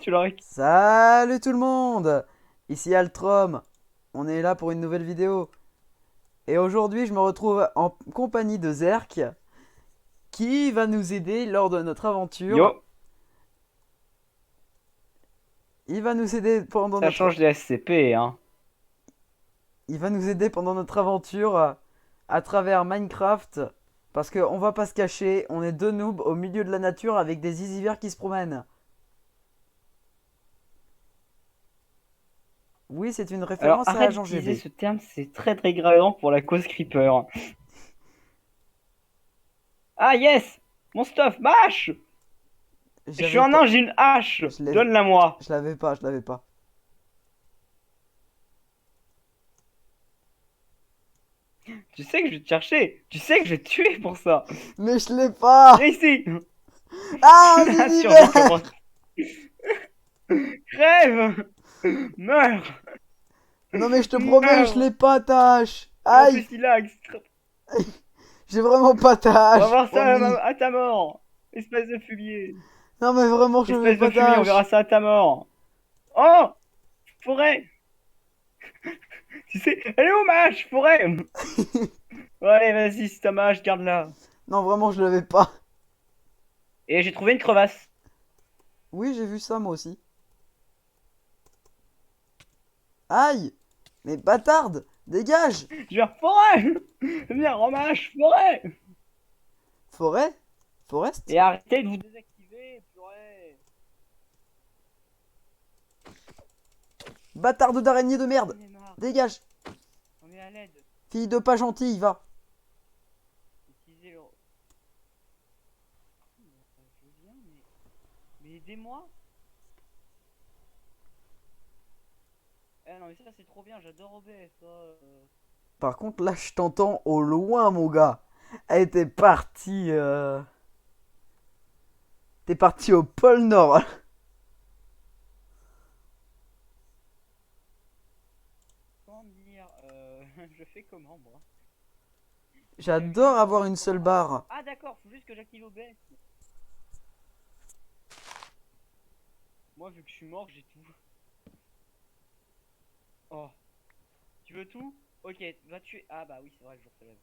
Tu l'aurais. Salut tout le monde! Ici Altrom, on est là pour une nouvelle vidéo. Et aujourd'hui je me retrouve en compagnie de Zerk qui va nous aider lors de notre aventure. Yo, Il va nous aider pendant ça notre... change des SCP, hein. Il va nous aider pendant notre aventure à travers Minecraft. Parce qu'on va pas se cacher, on est deux noobs au milieu de la nature avec des isivers qui se promènent. Oui, c'est une Alors, référence à arrête Agent d'utiliser GB. ce terme, c'est très dégradant pour la cause Creeper. Ah yes! Mon stuff, ma hache! Je suis J'avais un pas... ange, j'ai une hache! Je l'ai... Donne-la moi! Je l'avais pas. Tu sais que je vais te chercher! Tu sais que je vais te tuer pour ça! Mais je l'ai pas! Viens ici! Ah, un La survie univers! commence! Crève! Meurs! Non mais je te promets, je Meurs! l'ai pas ta hache. Et en Aïe, plus, il a. j'ai vraiment pas ta On va hache, voir ça promis. à ta mort! Espèce de fumier! Non mais vraiment, je n'ai Espèce de pas ta fumier, on verra hache. ça à ta mort! Oh! Forêt! Tu sais, elle est où ma hache, forêt? Ouais, allez, vas-y, c'est ta mage, garde-la. Non vraiment, je l'avais pas. Et j'ai trouvé une crevasse. Oui, j'ai vu ça moi aussi. Aïe, mais bâtarde, dégage. Je viens, forêt! Viens, rends ma hache, forêt! Forêt? Forest? Et arrêtez de vous désactiver, forêt! Bâtarde d'araignée de merde. On est marre, Dégage. on est à l'aide. Fille de pas gentille, va. Utilisez le. Je viens, mais aidez-moi! Eh non, mais ça, c'est trop bien, j'adore OBS, ça. Par contre, là, je t'entends au loin, mon gars. Elle était partie... T'es parti au pôle Nord. Comment dire je fais comment, moi? J'adore J'appuie avoir une seule comment? barre. Ah, d'accord, faut juste que j'active OBS. Moi, vu que je suis mort, j'ai tout. Oh, tu veux tout? Ok, va tuer. Ah, bah oui, c'est vrai, le jour se lève.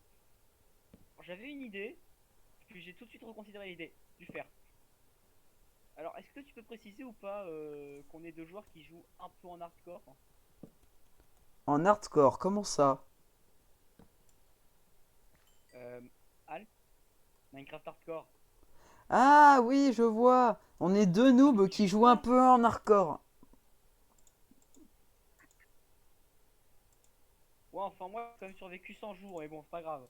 J'avais une idée, puis j'ai tout de suite reconsidéré l'idée du faire. Alors, est-ce que tu peux préciser ou pas qu'on est deux joueurs qui jouent un peu en hardcore? En hardcore, comment ça? euh, Alt, Minecraft Hardcore. Ah oui, je vois. On est deux noobs Tu qui joues jouent un pas? peu en hardcore. Ouais, enfin, moi, j'ai quand même survécu 100 jours, mais bon, c'est pas grave.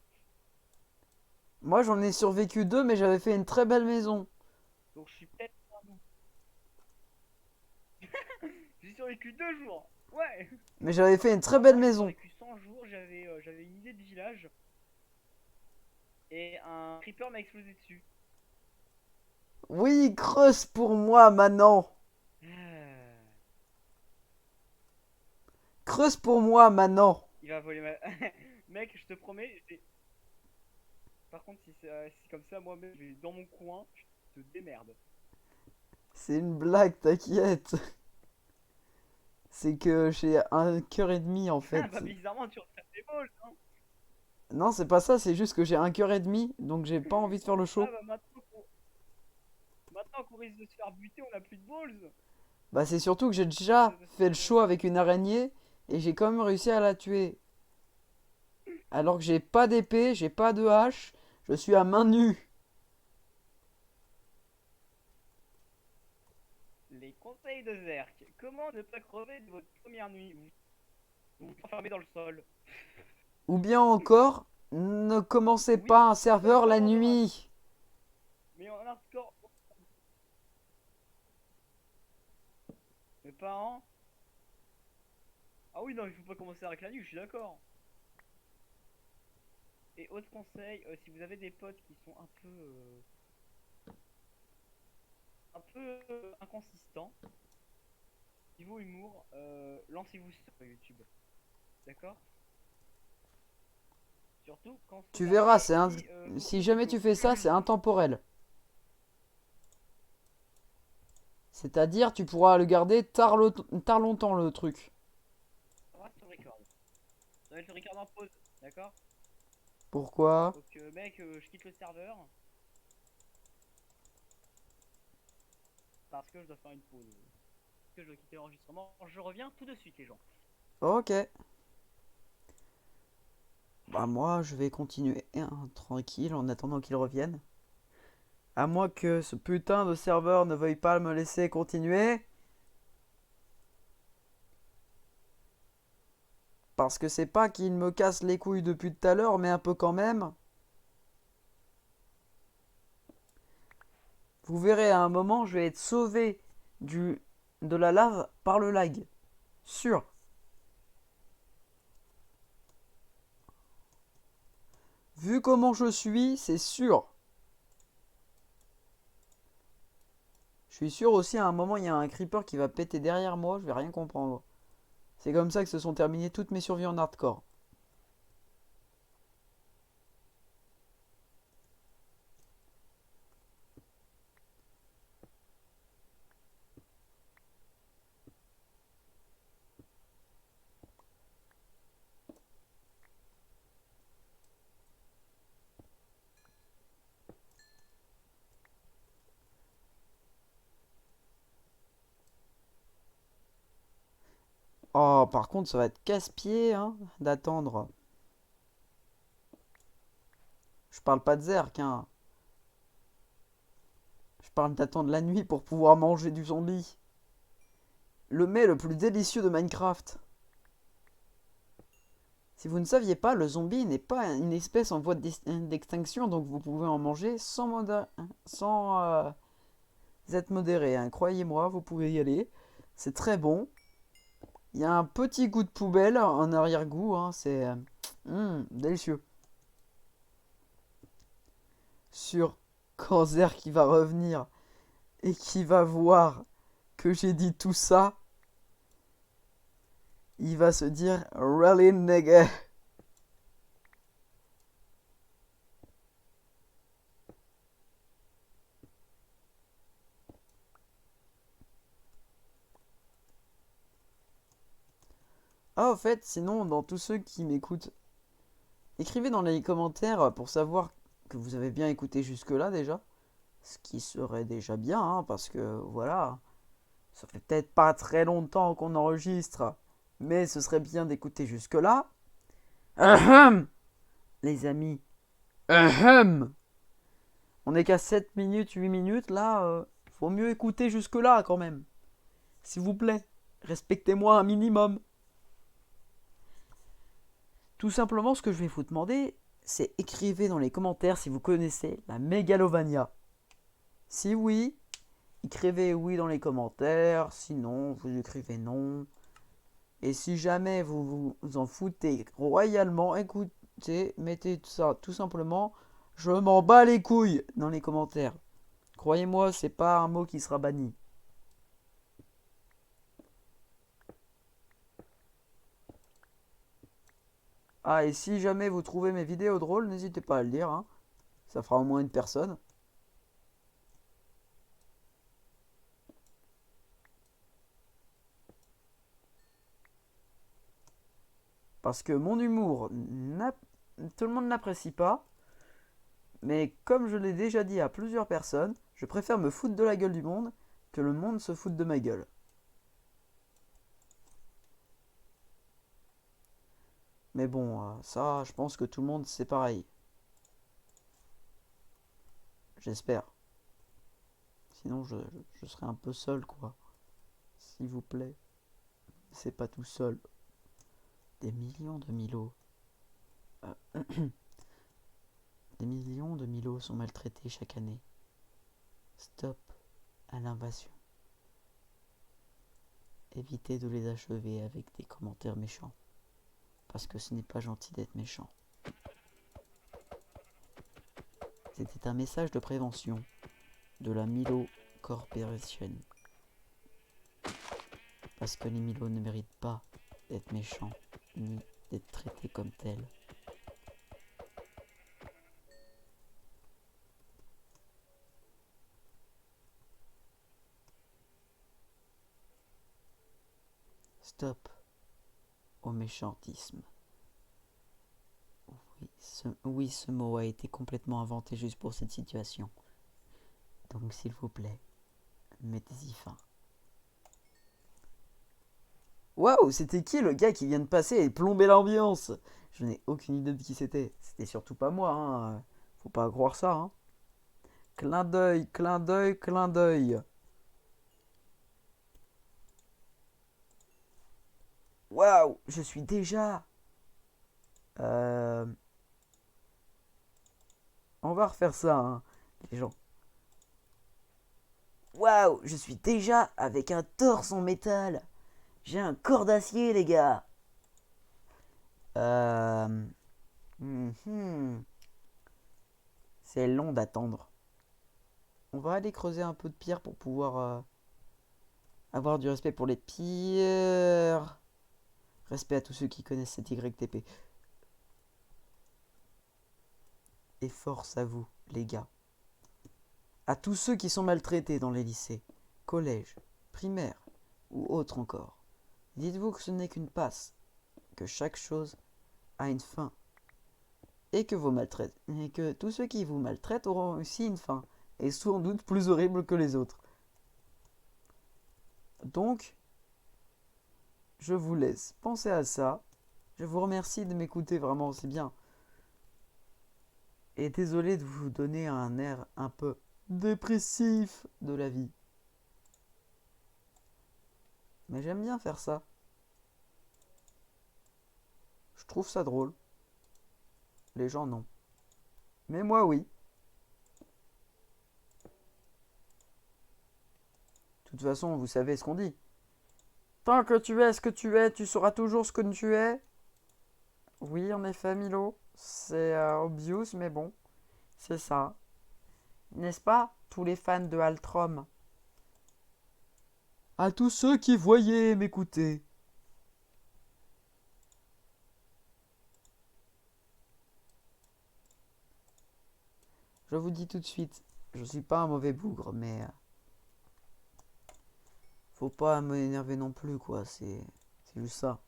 Moi, j'en ai survécu deux, mais j'avais fait une très belle maison. Donc, je suis peut-être. J'ai survécu 2 jours! Ouais! Mais j'avais fait une très Alors, belle moi, j'ai maison. survécu 100 jours, j'avais une idée de village, et un creeper m'a explosé dessus. Oui, creuse pour moi, maintenant. Ah. Creuse pour moi, maintenant. Il va voler ma. Mec, je te promets. Par contre, si c'est comme ça, moi-même, je vais dans mon coin, je te démerde. C'est une blague, t'inquiète. C'est que j'ai un cœur et demi, en Ah, fait. bah, bizarrement, tu retires tes balles, hein. Non, c'est pas ça, c'est juste que j'ai un cœur et demi, donc j'ai pas envie de faire le Ah, show. bah, maintenant qu'on risque de se faire buter, on a plus de balls. Bah, c'est surtout que j'ai déjà Ça fait le serait. show avec une araignée, et j'ai quand même réussi à la tuer. Alors que j'ai pas d'épée, j'ai pas de hache, je suis à main nue. Les conseils de Zerk. Comment ne pas crever de votre première nuit? Vous enfermez dans le sol. Ou bien encore, ne commencez Oui, pas un comme serveur ça, la on aura. nuit. Mais en hardcore. Mes parents. Ah oui, non, il faut pas commencer avec la nuit, je suis d'accord. Et autre conseil, si vous avez des potes qui sont un peu inconsistants, niveau humour, lancez-vous sur YouTube. D'accord? Surtout quand Tu c'est un verras, jeu qui si fonctionne au jamais couteau. tu fais ça, c'est intemporel. C'est-à-dire, tu pourras le garder tard longtemps, le truc. On va te record. On va te record en pause, d'accord? Pourquoi? Donc, mec, je quitte le serveur. Parce que je dois faire une pause. Parce que je dois quitter l'enregistrement. Je reviens tout de suite, les gens. Ok. Bah moi, je vais continuer tranquille en attendant qu'il revienne. À moins que ce putain de serveur ne veuille pas me laisser continuer. Parce que c'est pas qu'il me casse les couilles depuis tout à l'heure, mais un peu quand même. Vous verrez à un moment, je vais être sauvé de la lave par le lag. Sûr. Vu comment je suis, c'est sûr. Je suis sûr aussi à un moment, il y a un creeper qui va péter derrière moi, je vais rien comprendre. C'est comme ça que se sont terminées toutes mes survies en hardcore. Oh, par contre, ça va être casse-pied hein, d'attendre. Je parle pas de Zerk, hein. Je parle d'attendre la nuit pour pouvoir manger du zombie. Le mets le plus délicieux de Minecraft. Si vous ne saviez pas, le zombie n'est pas une espèce en voie d'extinction, donc vous pouvez en manger sans être modéré, hein. Croyez-moi, vous pouvez y aller. C'est très bon. Il y a un petit goût de poubelle, un arrière-goût, hein, c'est délicieux. Sur Kanzer qui va revenir et qui va voir que j'ai dit tout ça, il va se dire really nigga. Ah, au fait, sinon, dans tous ceux qui m'écoutent, écrivez dans les commentaires pour savoir que vous avez bien écouté jusque-là déjà. Ce qui serait déjà bien, hein, parce que voilà, ça fait peut-être pas très longtemps qu'on enregistre, mais ce serait bien d'écouter jusque-là. Ahem, les amis. Ahem. On est qu'à 7 minutes, 8 minutes, là, faut mieux écouter jusque-là quand même. S'il vous plaît, respectez-moi un minimum. Tout simplement, ce que je vais vous demander, c'est écrivez dans les commentaires si vous connaissez la Megalovania. Si oui, écrivez oui dans les commentaires, sinon vous écrivez non. Et si jamais vous en foutez royalement, écoutez, mettez ça tout simplement, je m'en bats les couilles dans les commentaires. Croyez-moi, c'est pas un mot qui sera banni. Ah, et si jamais vous trouvez mes vidéos drôles, n'hésitez pas à le dire, hein. Ça fera au moins une personne. Parce que mon humour, tout le monde n'apprécie pas. Mais comme je l'ai déjà dit à plusieurs personnes, je préfère me foutre de la gueule du monde que le monde se foute de ma gueule. Mais bon, ça, je pense que tout le monde, c'est pareil. J'espère. Sinon, je serai un peu seul, quoi. S'il vous plaît. C'est pas tout seul. Des millions de milos. Des millions de milos sont maltraités chaque année. Stop à l'invasion. Évitez de les achever avec des commentaires méchants. Parce que ce n'est pas gentil d'être méchant. C'était un message de prévention de la Milo Corporation. Parce que les Milos ne méritent pas d'être méchants, ni d'être traités comme tels. Stop au méchantisme. Oui, ce mot a été complètement inventé juste pour cette situation. Donc s'il vous plaît, mettez-y fin. Waouh, c'était qui le gars qui vient de passer et plomber l'ambiance? Je n'ai aucune idée de qui c'était. C'était surtout pas moi, hein. Faut pas croire ça, hein. Clin d'œil, clin d'œil, clin d'œil. Waouh, je suis déjà. Euh, On va refaire ça, hein, les gens. Waouh, je suis déjà avec un torse en métal. J'ai un corps d'acier, les gars. Euh... mhm. C'est long d'attendre. On va aller creuser un peu de pierre pour pouvoir avoir du respect pour les pierres. Respect à tous ceux qui connaissent cette YTP. Et force à vous, les gars. À tous ceux qui sont maltraités dans les lycées, collèges, primaires ou autres encore. Dites-vous que ce n'est qu'une passe, que chaque chose a une fin. Et que tous ceux qui vous maltraitent auront aussi une fin. Et sans doute plus horrible que les autres. Donc, je vous laisse penser à ça. Je vous remercie de m'écouter, vraiment, c'est bien. Et désolé de vous donner un air un peu dépressif de la vie. Mais j'aime bien faire ça. Je trouve ça drôle. Les gens non. Mais moi oui. De toute façon, vous savez ce qu'on dit. Tant que tu es ce que tu es, tu sauras toujours ce que tu es. Oui, en effet, Milo. C'est obvious, mais bon. C'est ça. N'est-ce pas, tous les fans de Altrom? À tous ceux qui voyaient m'écouter. Je vous dis tout de suite, je suis pas un mauvais bougre, mais faut pas m'énerver non plus, quoi. C'est juste ça.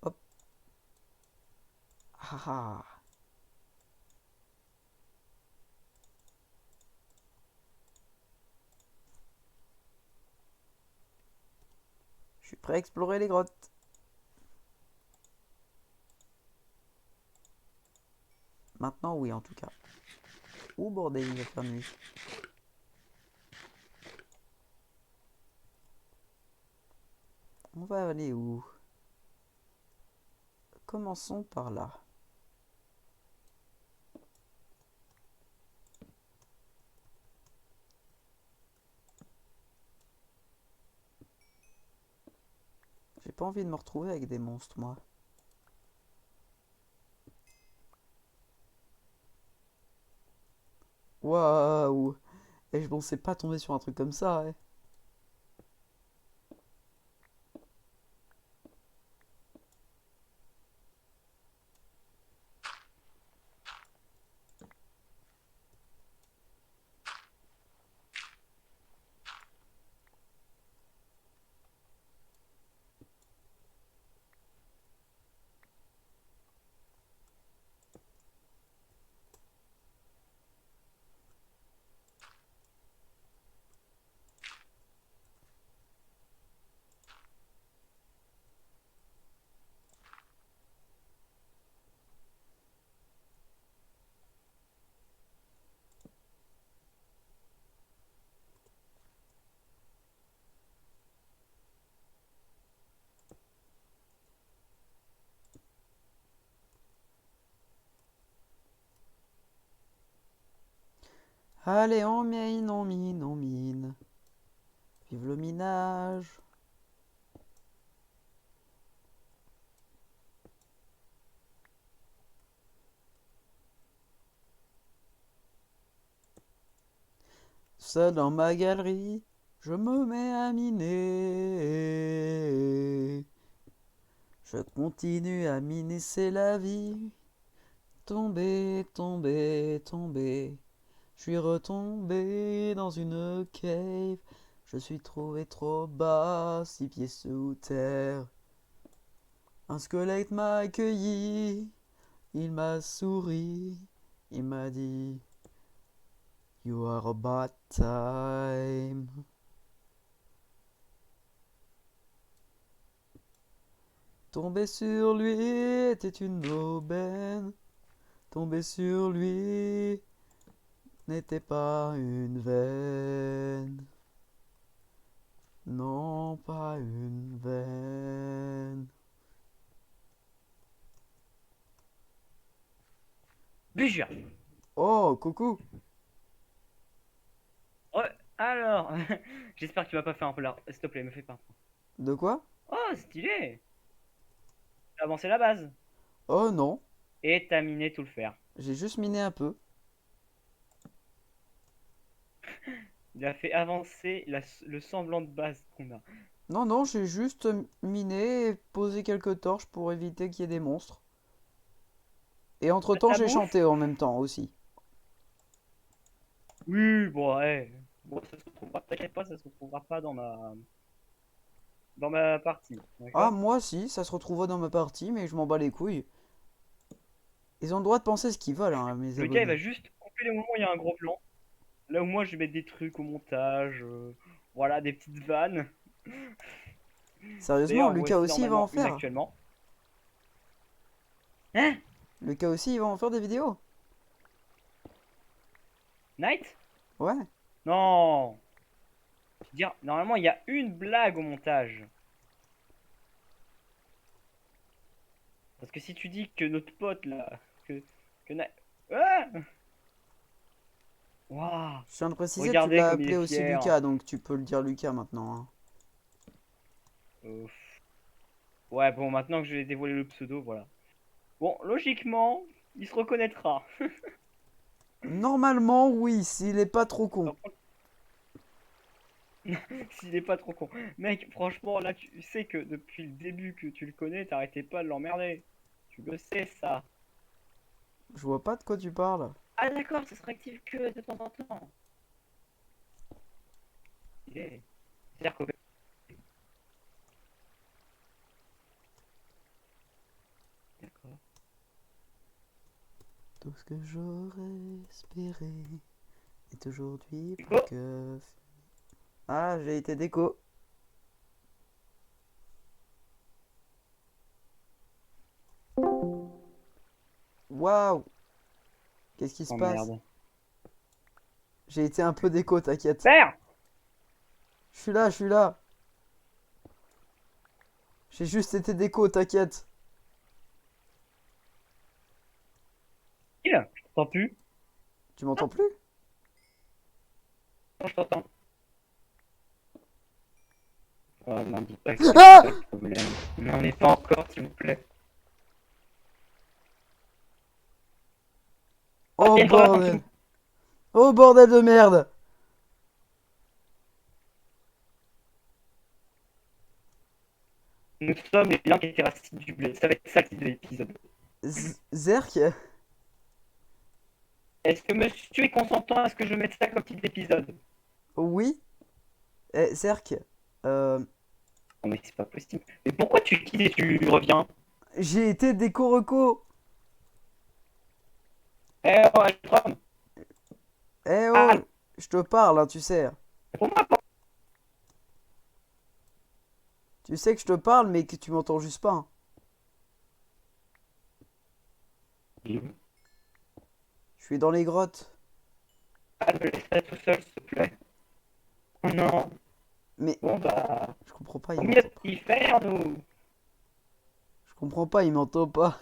Hop. Ah ah. Je suis prêt à explorer les grottes. Maintenant, oui, en tout cas. Oh bordel, il va faire nuit. On va aller où? Commençons par là. J'ai pas envie de me retrouver avec des monstres, moi. Waouh! Et je pensais pas tomber sur un truc comme ça, hein. Allez, on mine, on mine, on mine. Vive le minage. Seul dans ma galerie, je me mets à miner. Je continue à miner, c'est la vie. Tomber, tomber, tomber. Je suis retombé dans une cave. Je suis trouvé trop bas, 6 pieds sous terre. Un squelette m'a accueilli, il m'a souri, il m'a dit You are a bad time. Tomber sur lui était une aubaine. Tomber sur lui n'était pas une veine. Non, pas une veine. Bûche. Oh, coucou. Ouais, alors. J'espère que tu vas pas faire un peu là. S'il te plaît, me fais pas. De quoi? Oh, stylé. T'as avancé la base. Oh non, Et t'as miné tout le fer. j'ai juste miné un peu. Il a fait avancer le semblant de base qu'on a. Non, non, j'ai juste miné et posé quelques torches pour éviter qu'il y ait des monstres. Et entre-temps, Ta j'ai bouffe? chanté en même temps aussi. Oui, bon, ouais. Bon, ça se retrouvera, t'inquiète pas, ça se retrouvera pas dans ma partie. Ah, D'accord? moi si, ça se retrouvera dans ma partie, mais je m'en bats les couilles. Ils ont le droit de penser ce qu'ils veulent, hein, mes Le gars, il va abonnés. juste couper les moments où il y a un gros plan. Là où moi, je vais mettre des trucs au montage. Voilà, des petites vannes. Sérieusement, D'ailleurs, Lucas voici aussi, il va en normalement une faire. actuellement. Hein? Lucas aussi, il va en faire des vidéos. Night? Ouais. Non! Je veux dire, normalement, il y a une blague au montage. Parce que si tu dis que notre pote là, que Ah! Waouh! Je viens de préciser, tu Regardez l'as comme il est appelé aussi fier. Lucas, donc tu peux le dire Lucas maintenant, hein. Euh, ouais, bon, maintenant que je vais dévoiler le pseudo, voilà. Bon, logiquement, il se reconnaîtra. Normalement, oui, s'il est pas trop con. Par contre, s'il est pas trop con. Mec, franchement, là, tu sais que depuis le début que tu le connais, t'arrêtais pas de l'emmerder. Tu le sais, ça. Je vois pas de quoi tu parles. Ah, d'accord, ça se réactive que de temps en temps. Yeah. C'est-à-dire que d'accord. Tout ce que j'aurais espéré est aujourd'hui plus Oh, que... Ah, j'ai été déco. Waouh! Qu'est-ce qui se oh passe? merde. J'ai été un peu déco, t'inquiète. Père! Je suis là, je suis là. J'ai juste été déco, t'inquiète. Il? Je t'entends plus. Tu m'entends plus? Non, je t'entends. Oh, n'en dis pas que c'est Ah! ça le problème. N'en est pas encore, s'il vous plaît. Oh, Oh il y a une crevasse en bordel! dessous. Oh bordel de merde! Nous sommes les biens qui étaient racines du blé. Ça va être ça qui de l'épisode. Zerk? Est-ce que monsieur est consentant à ce que je mette ça comme titre d'épisode? Oui? Zerk, euh, Non mais c'est pas possible. Mais pourquoi tu quittes et tu reviens? j'ai été déco reco. Eh oh, Altron. Eh Ah, oh, je te parle, hein, tu sais. réponds-moi pas. Tu sais que je te parle, mais que tu m'entends juste pas, hein. Je suis dans les grottes. Ah, me laisse pas tout seul, s'il te plaît. Oh non. Mais Bon bah, je comprends pas, il faut mieux m'entend pas. y faire, nous. Je comprends pas, il m'entend pas.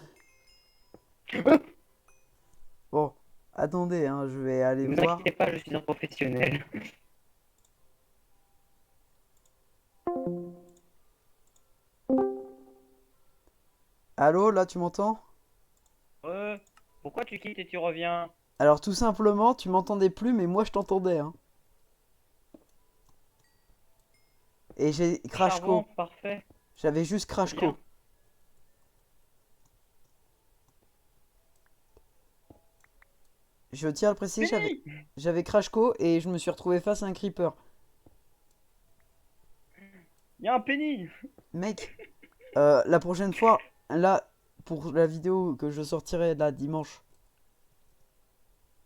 Bon, attendez, hein, je vais aller Ne vous voir. inquiétez pas, je suis un professionnel. Allô, là, tu m'entends? Pourquoi tu quittes et tu reviens? Alors, tout simplement, tu m'entendais plus, mais moi, je t'entendais, hein. Et j'ai Charbon, Crashco. parfait. J'avais juste Très bien. Crashco. Je tiens à le préciser, Fini! j'avais Crashco et je me suis retrouvé face à un creeper. Il y a un penny. Mec, la prochaine fois, là, pour la vidéo que je sortirai là dimanche,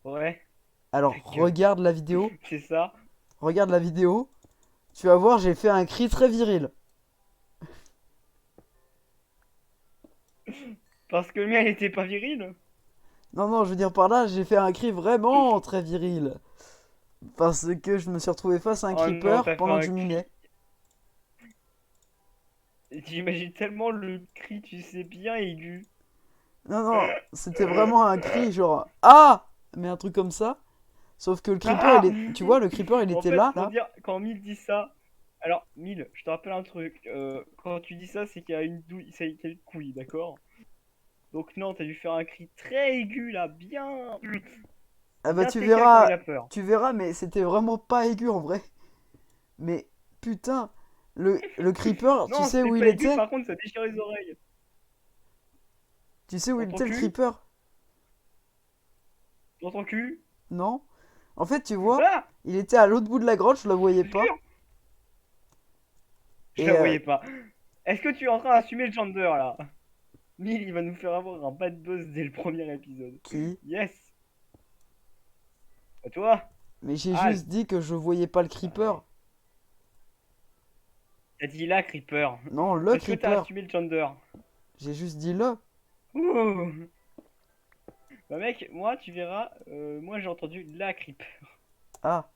Ouais, alors ta gueule. C'est ça. regarde la vidéo, tu vas voir, j'ai fait un cri très viril. Parce que le mien, il était pas viril. Non, non, je veux dire par là, j'ai fait un cri vraiment très viril. Parce que je me suis retrouvé face à un Oh non, creeper t'as fait pendant que un je cri. minais. J'imagine tellement le cri, tu sais, bien aigu. Non, non, c'était vraiment un cri genre ah! Mais un truc comme ça. Sauf que le creeper, Ah. tu vois, le creeper, il En était fait, là, pour là. dire, quand Mille dit ça. Alors, Mille, je te rappelle un truc. Quand tu dis ça, c'est qu'il y a une douille, c'est qu'il y a une couille, d'accord? Donc, non, t'as dû faire un cri très aigu là, bien. Ah bah Bien TK quand il a peur. tu verras, mais c'était vraiment pas aigu en vrai. Mais putain, le creeper, tu Non, sais c'était où il pas aigu, était? par contre, ça déchire les oreilles. Tu sais où Dans il ton était le cul? creeper? Dans ton cul? Non? En fait, tu vois, Ah! il était à l'autre bout de la grotte, je le voyais Je te pas. jure, je Et la voyais pas. Est-ce que tu es en train d'assumer le gender là? Mille, il va nous faire avoir un bad buzz dès le premier épisode. qui? Yes! À toi? Mais j'ai Al! juste dit que je voyais pas le Ah creeper. ouais. T'as dit là, Creeper. Non, le Est-ce que t'as creeper. assumé le gender? J'ai juste dit le. Ouh! Bah mec, moi tu verras, moi j'ai entendu la Creeper. Ah.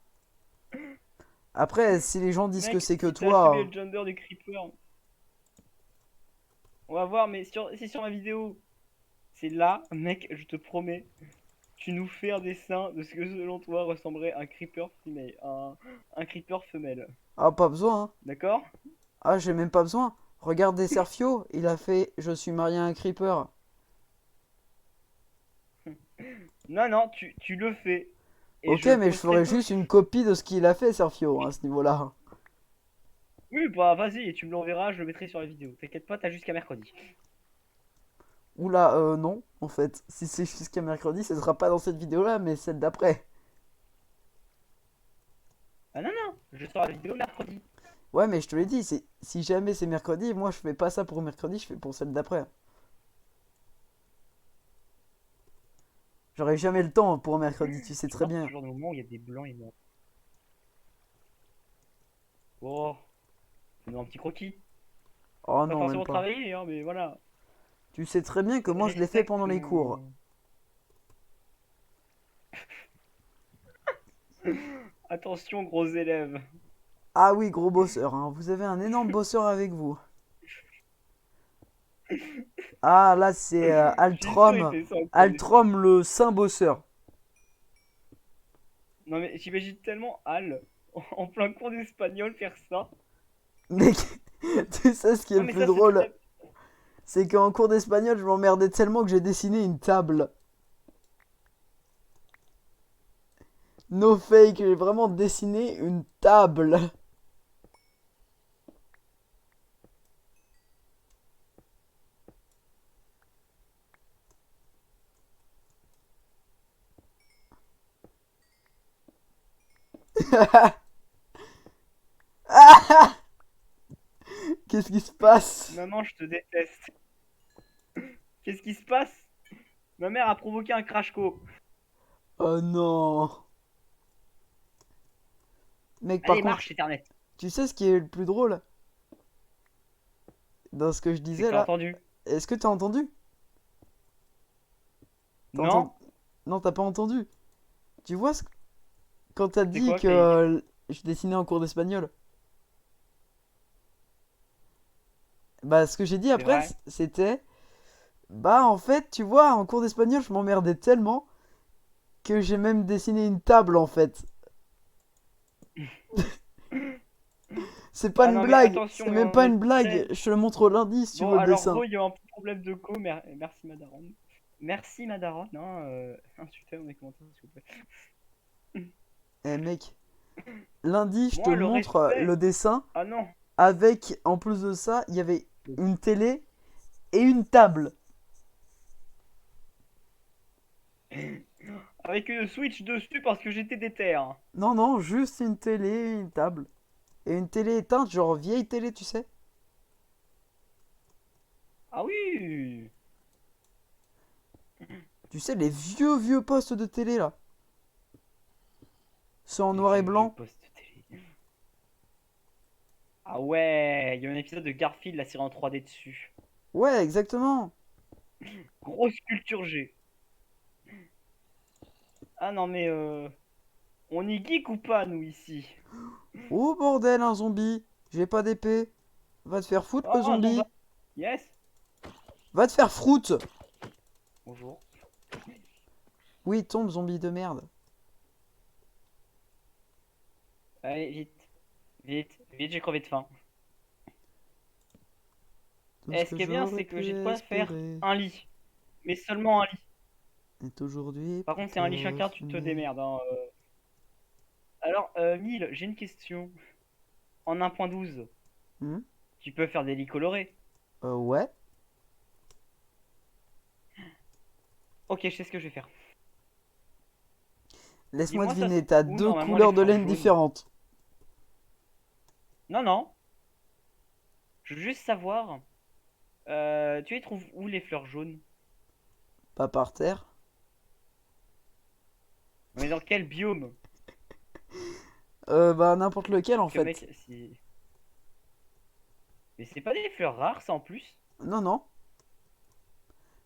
Après, si les gens disent que Mec, c'est que si t'as assumé toi, le gender du Creeper, on va voir, mais c'est sur ma vidéo. C'est là, mec, je te promets. Tu nous fais un dessin de ce que selon toi ressemblerait un creeper femelle. Un creeper femelle. ah, pas besoin, hein. D'accord? Ah, j'ai même pas besoin. Regardez Sergio, il a fait je suis marié à un creeper. Non, non, tu le fais. Et Ok, je le mais je ferai posterai. juste une copie de ce qu'il a fait, Sergio, à ce niveau-là. Oui, bah vas-y, et tu me l'enverras, je le mettrai sur la vidéo. T'inquiète pas, t'as jusqu'à mercredi. Oula, non, en fait. Si c'est jusqu'à mercredi, ce sera pas dans cette vidéo-là, mais celle d'après. Ah non, non, je sors la vidéo mercredi. Ouais, mais je te l'ai dit, si jamais c'est mercredi, moi je fais pas ça pour mercredi, je fais pour celle d'après. J'aurai jamais le temps pour mercredi, tu sais Je très pense que ce bien. genre de moment où il y a des blancs et noirs. Oh, fais-nous un petit croquis. Oh Pas non, même forcément pas. travailler, hein, mais voilà. Tu sais très bien que moi je l'ai fait Respecte pendant les cours. mon... Attention, gros élèves. Ah oui, gros bosseur, hein. Vous avez un énorme bosseur avec vous. Ah là, c'est Je suis sûr, il Altrom. fait ça en cours d'espagnol. Altrom, le saint bosseur. Non, mais j'imagine tellement Al, en plein cours d'espagnol, faire ça. Mec, tu sais ce qui est Non, le mais plus ça, c'est drôle? très. C'est qu'en cours d'espagnol, je m'emmerdais tellement que j'ai dessiné une table. No fake, j'ai vraiment dessiné une table. Qu'est-ce qui se passe? Maman, je te déteste. Qu'est-ce qui se passe? Ma mère a provoqué un crash co. Oh non. Mec, par Allez, contre, marche, Ethernet. tu sais ce qui est le plus drôle dans ce que je C'est que disais t'as là? entendu. Est-ce que t'as entendu? T'as entendu? Non? Non, t'as pas entendu. Tu vois quand t'as C'est dit quoi que que t'as dit? je dessinais en cours d'espagnol? Bah, ce que j'ai dit C'est après, vrai? c'était bah, en fait, tu vois, en cours d'espagnol, je m'emmerdais tellement que j'ai même dessiné une table en fait. C'est pas Ah une non, mais blague, c'est attention, même on pas est une blague. très. Je te le montre lundi si tu Bon, veux le alors, dessin. Ro, il y a un petit problème de co. Merci, Madaron. Merci, Madaron. Non, insultez dans les commentaires, s'il vous plaît. Eh mec, lundi, je te Moi, le montre le respect. dessin Ah non. avec, en plus de ça, il y avait une télé et une table. Avec une Switch dessus parce que j'étais déter. Non, non, juste une télé et une table. et une télé éteinte, genre vieille télé, tu sais. Ah oui. Tu sais, les vieux postes de télé là. Ceux en noir et Vieux blanc. poste télé. Ah ouais, il y a un épisode de Garfield, la série en 3D dessus. Ouais, exactement. Grosse culture G. Ah non mais on y geek ou pas nous ici? Oh bordel, un zombie. J'ai pas d'épée. Va te faire foutre Oh le un zombie. zombie. Yes. Va te faire foutre. Bonjour. Oui, tombe zombie de merde. Allez vite, vite, vite, j'ai crevé de faim. Tout ce Et ce que qui est bien, j'aurais c'est que pu j'ai de quoi faire espérer un lit, mais seulement un lit. est aujourd'hui Par contre, c'est un lit plutôt chacun, tu te fumé. démerdes, hein. Alors, Mille, j'ai une question. En 1.12, Hmm. tu peux faire des lits colorés. Ouais. Ok, je sais ce que je vais faire. Laisse-moi Dis-moi, ça se deviner, t'as où deux normalement les couleurs de fleurs laine jaunes? différentes. Non, non. Je veux juste savoir, tu les trouves où les fleurs jaunes? Pas par terre. Mais dans quel biome? Bah n'importe lequel en Parce que fait. mec, si... Mais c'est pas des fleurs rares, ça en plus? Non, non.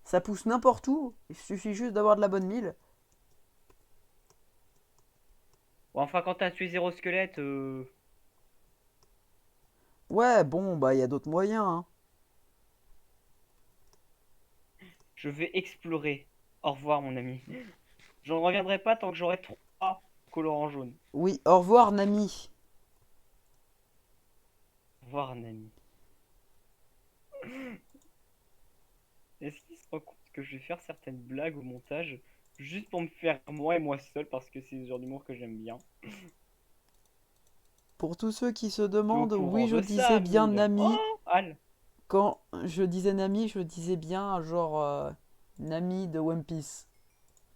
Ça pousse n'importe où. Il suffit juste d'avoir de la bonne mille. Bon, enfin, quand t'as tué zéro squelette, Ouais, bon, bah il y a d'autres moyens, hein. je vais explorer. Au revoir, mon ami. J'en reviendrai pas tant que j'aurai 3 colorants jaunes. Oui, au revoir Nami. Au revoir, un ami. Est-ce qu'il se rend compte que je vais faire certaines blagues au montage juste pour me faire moi et moi seul parce que c'est le genre d'humour que j'aime bien? Pour tous ceux qui se T'es au demandent, oui, courant je de disais ça, bien Mille? Nami. Oh, Al. Quand je disais Nami, je disais bien genre Nami de One Piece.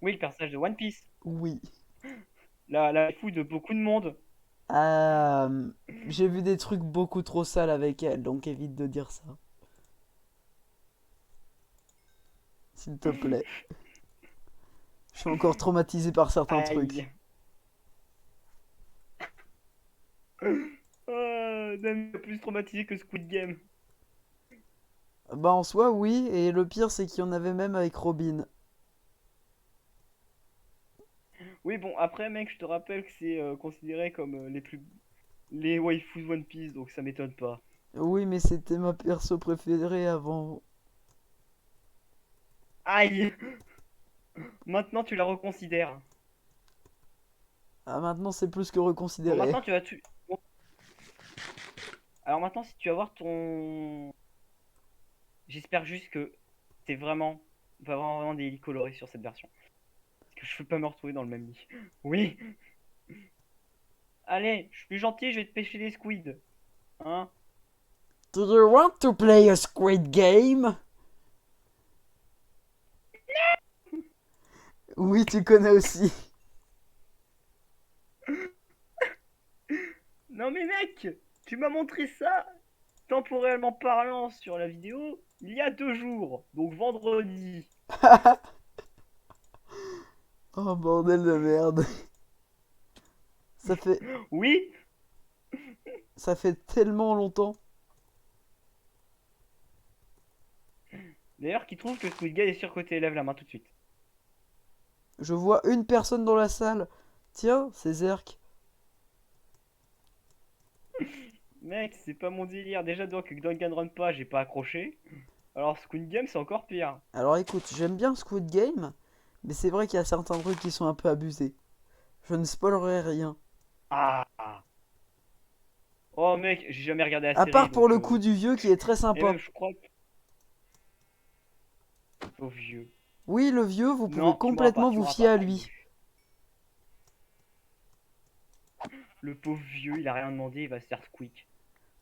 Oui, le personnage de One Piece. Oui. La fouille de beaucoup de monde. Euh, j'ai vu des trucs beaucoup trop sales avec elle, donc évite de dire ça. S'il te plaît. Je suis encore traumatisé par certains Aïe. trucs. Nami est plus traumatisé que Squid Game. Bah en soi, oui, et le pire, c'est qu'il y en avait même avec Robin. Oui, bon, après, mec, je te rappelle que c'est considéré comme les waifus de One Piece, donc ça m'étonne pas. Oui, mais c'était ma perso préférée avant. Aïe! Maintenant, tu la reconsidères. Ah, maintenant, c'est plus que Bon, reconsidéré. maintenant, tu vas tu. Bon, alors maintenant, si tu vas voir ton. J'espère juste que c'est vraiment. Il va y avoir vraiment des lits colorés sur cette version. Parce que je veux pas me retrouver dans le même lit. Oui! Allez, je suis plus gentil, je vais te pêcher des squids. Hein? Do you want to play a Squid Game? Oui, tu connais aussi. Non mais mec! Tu m'as montré ça, temporellement parlant, sur la vidéo, il y a 2 jours. Donc vendredi. Oh, bordel de merde. Ça fait, Oui? ça fait tellement longtemps. D'ailleurs, qui trouve que Squid Game est surcoté? Lève la main tout de suite. Je vois une personne dans la salle. Tiens, c'est Zerk. Mec, c'est pas mon délire. Déjà, donc, que Danganronpa, j'ai pas accroché. Alors, Squid Game, c'est encore pire. Alors écoute, j'aime bien Squid Game, mais c'est vrai qu'il y a certains trucs qui sont un peu abusés. Je ne spoilerai rien. Ah! Oh, mec, j'ai jamais regardé la À série, part pour donc. le coup du vieux qui est très Et même, sympa. je crois que. Oh, vieux. Oui, le vieux, vous pouvez Non, tu m'auras pas, complètement tu vous m'auras fier pas. à Aïe. lui. Le pauvre vieux, il a rien demandé, il va se faire squeak.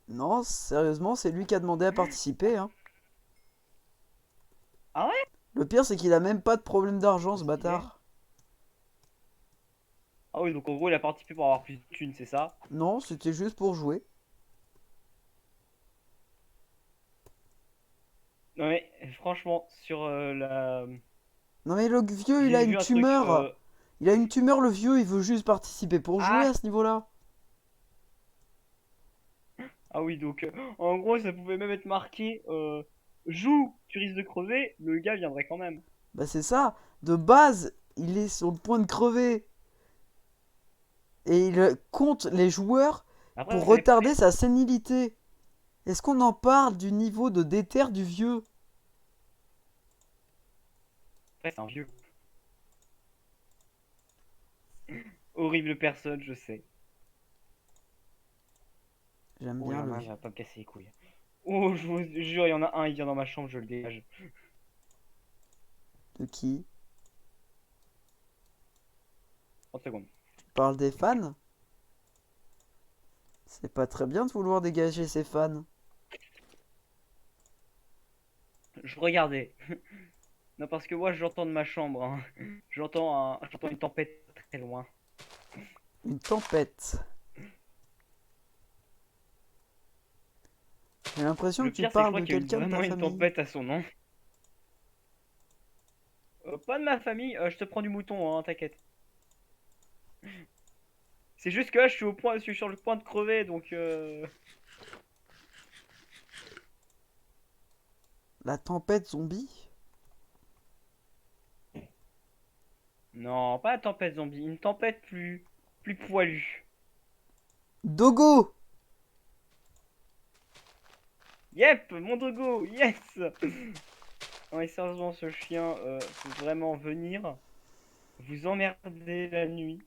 Non, sérieusement, c'est lui qui a demandé à participer, hein. Ah ouais? Le pire, c'est qu'il a même pas de problème d'argent, Trop ce stylé. bâtard. Ah oui, donc en gros, il a participé pour avoir plus de thunes, c'est ça? Non, c'était juste pour jouer. Non mais franchement, sur la... Non mais le vieux, il J'ai a une vu un truc... tumeur. Il a une tumeur, le vieux, il veut juste participer pour jouer Ah! à ce niveau-là. Ah oui, donc en gros, ça pouvait même être marqué joue, tu risques de crever, le gars viendrait quand même. Bah c'est ça. De base, il est sur le point de crever. Et il compte les joueurs Après, pour ça dépend. retarder sa sénilité. Est-ce qu'on en parle du niveau de déter du vieux? Après, c'est un vieux. Horrible personne, je sais. J'aime Oh, il y bien en le a un, il vieux. va pas me casser les couilles. Oh, je vous jure, il y en a un, il vient dans ma chambre, je le dégage. De qui? 30 secondes. Tu parles des fans? C'est pas très bien de vouloir dégager ses fans. Je regardais. Non, parce que moi, j'entends de ma chambre, hein. J'entends une tempête très loin. Une tempête. J'ai l'impression Le que tu pire, c'est que je parles crois de qu'il y a eu quelqu'un de ta vraiment une famille. tempête à son nom. Pas de ma famille, je te prends du mouton, hein, t'inquiète. C'est juste que là, je suis sur le point de crever, donc La tempête zombie? Non, pas la tempête zombie, une tempête plus poilue. Dogo! Yep, mon dogo, yes! Non, et sérieusement, ce chien peut vraiment venir vous emmerder la nuit,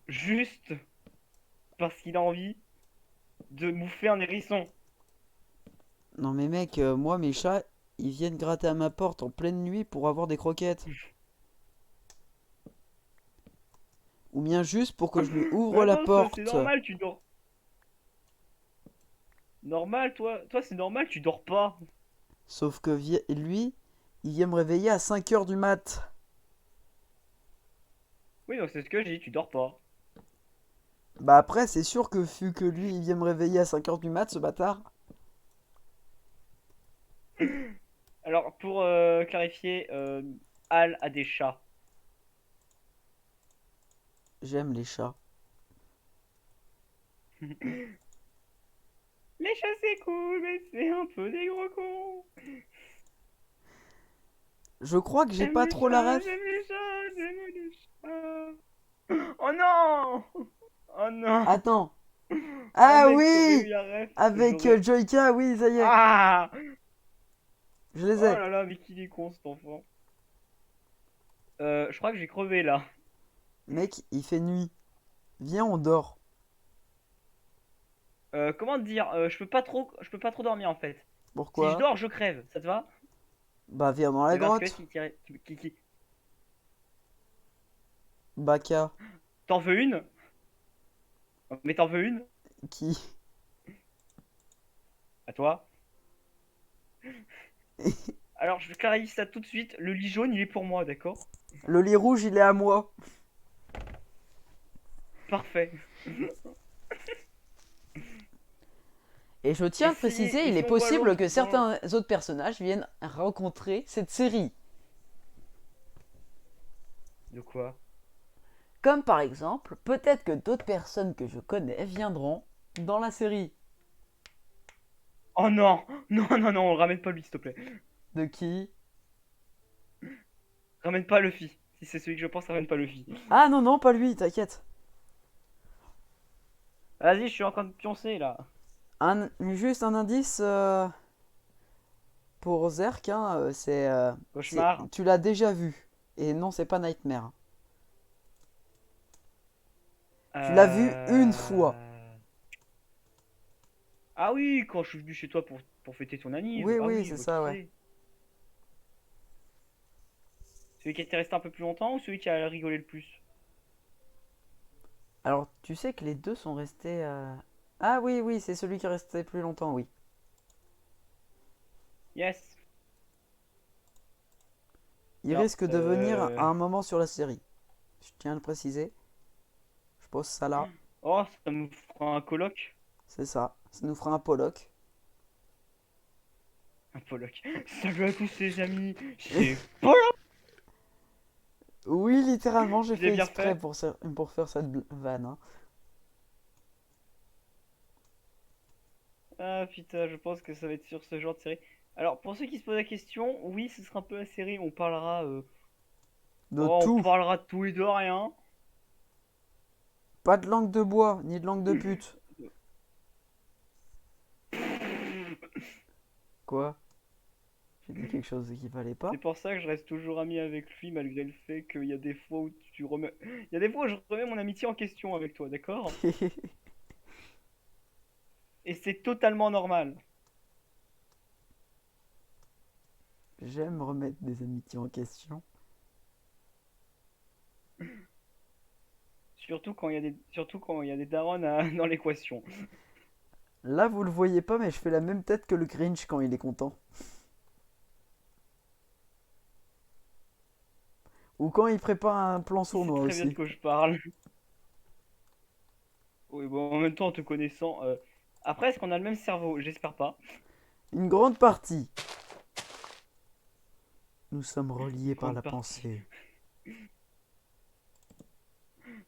juste parce qu'il a envie de bouffer un hérisson. Non mais mec, moi mes chats, ils viennent gratter à ma porte en pleine nuit pour avoir des croquettes. Ou bien juste pour que je lui Mais ouvre la attends, ça, c'est porte. normal, tu dors. Normal, toi c'est normal, tu dors pas. Sauf que lui, il vient me réveiller à 5 heures du mat. Oui, donc c'est ce que j'ai dit, tu dors pas. Bah après, c'est sûr que vu que lui, il vient me réveiller à 5 heures du mat, ce bâtard. Alors, pour clarifier, Al a des chats. J'aime les chats. Les chats c'est cool, mais c'est un peu des gros cons. Je crois que j'ai J'aime pas les trop la chats, ref. j'aime les chats, j'aime les chats. Oh non! Oh non! Attends. Oh Ah mec, t'aurais eu oui! la ref, Avec j'aurais... Joyka, oui, ça y est. Ah! Je les Oh ai. là là, mais qu'il est con cet enfant. Je crois que j'ai crevé là. Mec, il fait nuit. Viens, on dort. Comment te dire? Je peux pas trop dormir en fait. Si je Pourquoi? dors, je crève, ça te va? Bah viens dans la Il y avait un squelette grotte. qui tirait. Baka. T'en veux une? Mais t'en veux une? Qui? À toi? Alors, je clarifie ça tout de suite. Le lit jaune, il est pour moi, d'accord? Le lit rouge, il est à moi. Parfait. Et je tiens à préciser, Et il est si on voit l'ours possible que dans... certains autres personnages viennent rencontrer cette série. De quoi? Comme par exemple, peut-être que d'autres personnes que je connais viendront dans la série. Oh non! Non, non, non, ramène pas lui, s'il te plaît. De qui? Ramène pas Luffy. Si c'est celui que je pense, ramène pas Luffy. Ah non, non, pas lui, t'inquiète. Vas-y, je suis en train de pioncer là. Juste un indice pour Zerk, hein, Cauchemar. tu l'as déjà vu. Et non, c'est pas Nightmare. Tu l'as vu une fois. Euh... Ah oui, quand je suis venu chez toi pour fêter ton anniv. Oui, Ah oui, oui, je c'est vois qui ça, ouais. c'est. Celui qui était resté un peu plus longtemps ou celui qui a rigolé le plus? Alors, tu sais que les deux sont restés. Ah oui, oui, c'est celui qui est resté plus longtemps, oui. Yes. Il Tiens, risque de venir à un moment sur la série. Je tiens à le préciser. Je pose ça là. Oh, ça nous fera un colloque. C'est ça. Ça nous fera un Pollock. Un Pollock. Salut à tous les amis, c'est Pollock. Oui, littéralement, j'ai Je l'ai fait bien exprès fait. pour faire cette vanne, hein. Ah putain, je pense que ça va être sur ce genre de série. Alors, pour ceux qui se posent la question, oui, ce sera un peu la série. On parlera, De oh, on tout. parlera de tout et de rien. Pas de langue de bois, ni de langue de pute. Quoi? J'ai dit quelque chose qui fallait C'est pas? pour ça que je reste toujours ami avec lui, malgré le fait qu'il y a des fois où tu remets. Il y a des fois où je remets mon amitié en question avec toi, d'accord? Et c'est totalement normal. J'aime remettre des amitiés en question. Surtout quand il y a des darons dans l'équation. Là, vous le voyez pas, mais je fais la même tête que le Grinch quand il est content. Ou quand il prépare un plan Il sait sournois très bien de aussi. quoi je parle. Oui, bon, en même temps, en te connaissant. Après, est-ce qu'on a le même cerveau? J'espère pas. Une grande partie. Nous sommes Une reliés par grande la partie. pensée.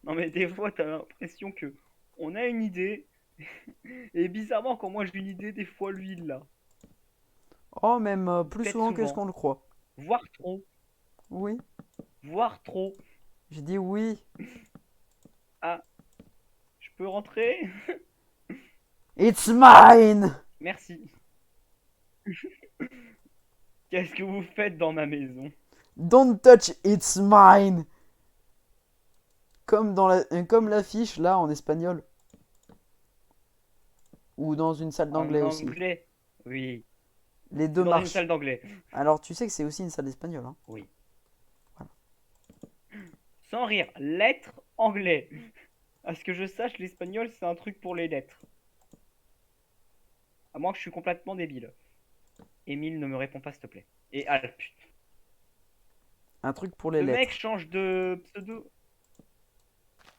Non, mais des fois, t'as l'impression que on a une idée. Et bizarrement, quand moi j'ai une idée, des fois, lui, il l'a. Oh, même Ou plus peut-être souvent que ce souvent. qu'on le croit. Voire trop. Oui, Voire trop. j'ai dit oui. Ah, je peux rentrer? It's mine! Merci. Qu'est-ce que vous faites dans ma maison? Don't touch, it's mine! Comme l'affiche là en espagnol. Ou dans une salle En d'anglais aussi. anglais? Oui. Les C'est deux dans une marches. salle d'anglais. Alors tu sais que c'est aussi une salle d'espagnol, hein. Oui. Voilà. Sans rire. Lettres anglais. À ce que je sache, l'espagnol, c'est un truc pour les lettres. À moins que je suis complètement débile. Émile, ne me réponds pas, s'il te plaît. Et Alp. Un truc pour Ce les mec lettres. change de pseudo.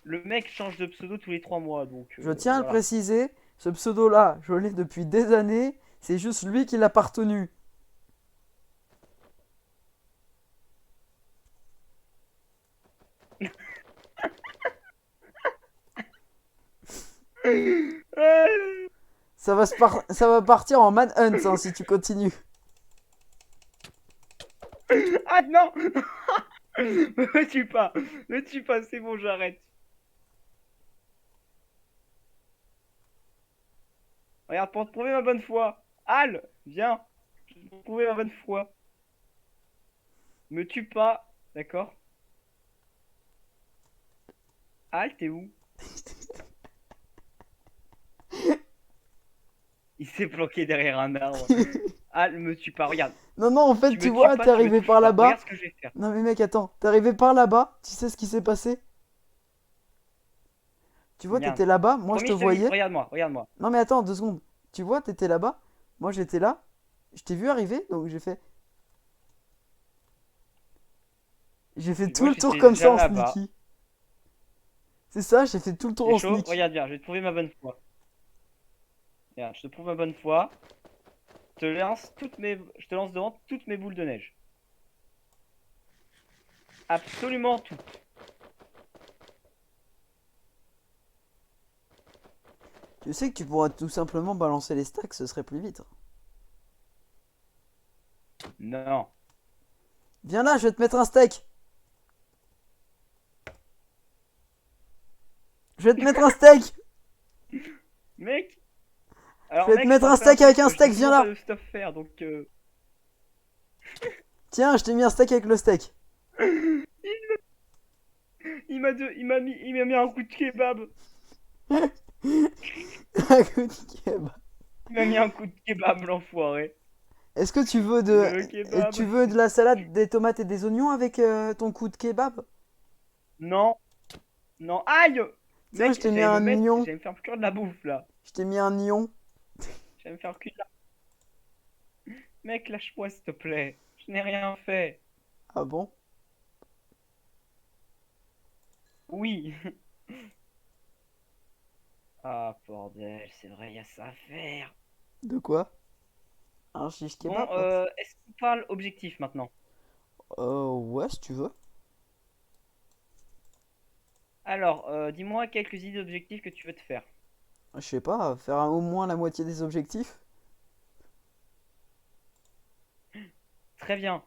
Le mec change de pseudo tous les 3 mois, donc Je tiens à le voilà. préciser, ce pseudo là, je l'ai depuis des années. C'est juste lui qui l'a pas retenu. Ça va partir en manhunt hein, si tu continues. Ah non. Me tue pas. Me tue pas, c'est bon, j'arrête. Regarde, pour te prouver ma bonne foi. Al, viens. Pour te prouver ma bonne foi. Me tue pas, d'accord? Al, t'es où? Il s'est planqué derrière un arbre. Al, me tue pas, regarde. Non, non, en fait, Tu tu me tues vois, pas, t'es tu me arrivé touches par pas. là-bas. Regarde ce que je vais faire. Non, mais mec, attends, t'es arrivé par là-bas. Tu sais ce qui s'est passé? Tu vois, Regarde. t'étais là-bas, moi je te Promis, je te lis. voyais. Regarde-moi, regarde-moi. Non, mais attends, 2 secondes. Tu vois, t'étais là-bas, moi j'étais là. Je t'ai vu arriver, donc j'ai fait. J'ai fait tout Moi, le tour j'étais comme ça déjà en là-bas. sneaky. C'est ça, j'ai fait tout le tour T'es en chaud? sneak. Regarde bien, je vais te prouver ma bonne foi. Regarde, je te prouve ma bonne foi. Je te lance devant toutes mes boules de neige. Absolument tout. Tu sais que tu pourras tout simplement balancer les stacks, ce serait plus vite. Non. Viens là, je vais te mettre un steak. Je vais te mettre un steak. Mec, Je alors vais te mec, je mettre t'en un fais un steak avec truc, un je n'ai steak, viens toujours pas là. de stuff faire, donc Tiens, je t'ai mis un steak avec le steak. il m'a mis un coup de kebab. Un coup de kebab. Il m'a mis un coup de kebab, l'enfoiré. Est-ce que tu veux Le kebab. de la salade, des tomates et des oignons avec ton coup de kebab? Non, non, aïe! Tiens, je Mec, t'ai mis un oignon. j'allais me faire cuire de la bouffe là. Je t'ai mis un oignon. J'allais me faire cuire de la... Mec, lâche-moi s'il te plaît. Je n'ai rien fait. Ah bon? Oui. Ah, bordel, c'est vrai, il y a ça à faire. De quoi? Un shish Bon, kebab, quoi. est-ce qu'on parle objectif maintenant? Ouais, si tu veux. Alors, dis-moi quelques idées d'objectifs que tu veux te faire. Je sais pas, faire au moins la moitié des objectifs. Très bien.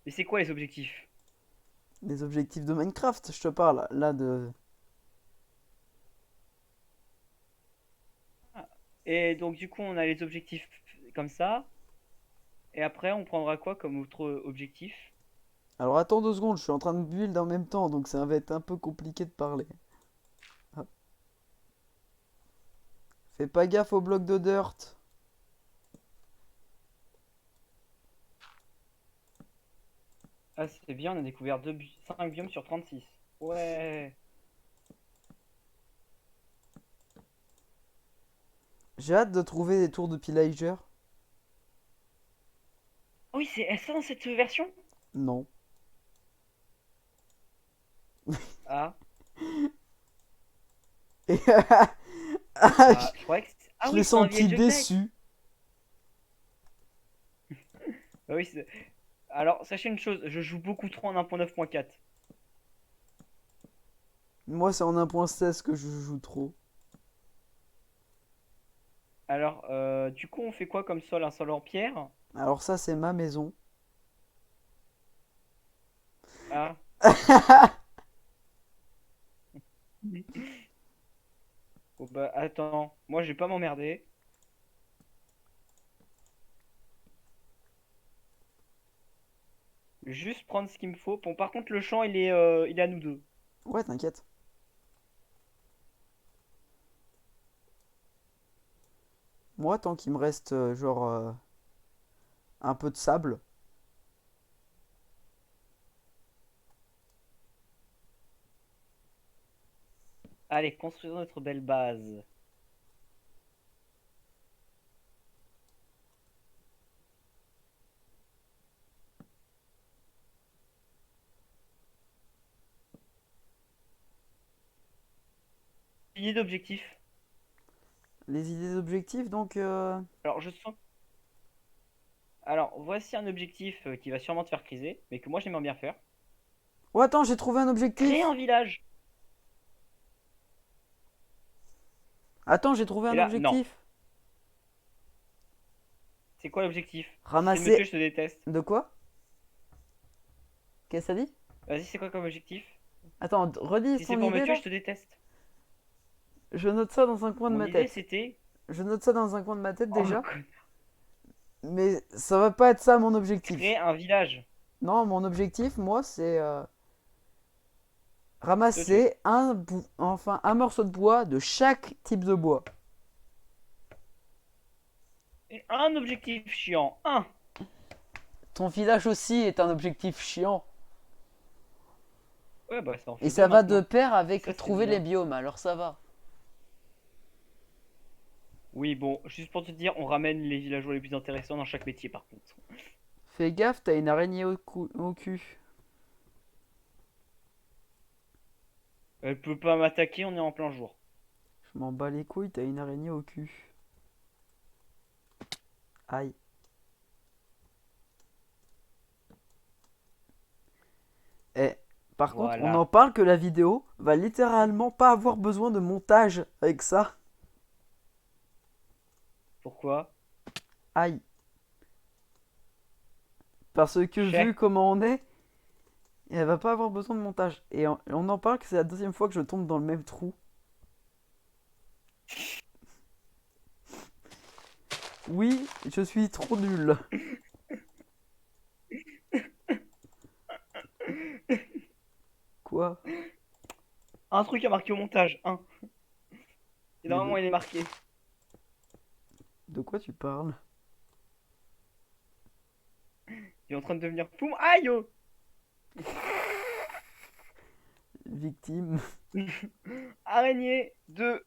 Mais c'est quoi les objectifs? Les objectifs de Minecraft, je te parle. Là, de. Ah. Et donc, du coup, on a les objectifs comme ça. Et après, on prendra quoi comme autre objectif? Alors attends 2 secondes, je suis en train de build en même temps, donc ça va être un peu compliqué de parler. Hop. Fais pas gaffe au bloc de dirt. Ah, c'est bien, on a découvert 5 biomes sur 36. Ouais. J'ai hâte de trouver des tours de pillager. Ah oui, c'est ça dans cette version? Non. Ah, Et ah, ah, je croyais que ah je l'ai oui, c'est un senti village update. déçu. Ah oui, alors, sachez une chose, je joue beaucoup trop en 1.9.4. Moi, c'est en 1.16 que je joue trop. Alors, du coup, on fait quoi comme sol? Un sol en pierre? Alors ça, c'est ma maison. Ah. Bon, bah, attends, moi, je vais pas m'emmerder. Je vais juste prendre ce qu'il me faut. Bon, par contre, le champ, il est à nous deux. Ouais, t'inquiète. Moi, tant qu'il me reste genre un peu de sable. Allez, construisons notre belle base. Idée d'objectif. Les idées d'objectifs, donc. Alors, je sens. Alors, voici un objectif qui va sûrement te faire criser, mais que moi, j'aimerais bien faire. Oh, attends, j'ai trouvé un Créer objectif. un village. Attends, j'ai trouvé Et un là, non. objectif. C'est quoi l'objectif? Si c'est me tuer, Ramasser. je te déteste. De quoi? Qu'est-ce que ça dit? Vas-y, c'est quoi comme objectif? Attends, redis Si c'est ton pour me idée tuer, là. je te déteste. Je note ça dans un coin de Mon ma idée, tête. c'était. Je note ça dans un coin de ma tête Oh, déjà. Mais ça va pas être ça mon créer objectif. un village. Non, mon objectif, moi, c'est Te tuer. ramasser enfin, un morceau de bois de chaque type de bois. Et un objectif chiant. Un. Ton village aussi est un objectif chiant. Ouais, bah, ça en Et fait deux ça va de maintenant. pair Ça, avec c'est trouver les bien. biomes, alors ça va. Oui, bon, juste pour te dire, on ramène les villageois les plus intéressants dans chaque métier, par contre. Fais gaffe, t'as une araignée au cul. Elle peut pas m'attaquer, on est en plein jour. Je m'en bats les couilles, t'as une araignée au cul. Aïe. Eh, par contre, on en Voilà. parle que la vidéo va littéralement pas avoir besoin de montage avec ça. Pourquoi? Aïe. Parce que vu Chais. comment on est, elle va pas avoir besoin de montage. Et on en parle que c'est la deuxième fois que je tombe dans le même trou. Oui, je suis trop nul. Quoi? Un truc à marquer au montage. Un. Et Mais normalement, il est marqué. de quoi tu parles? Il est en train de devenir poum. Aïe oh. Victime. Araignée de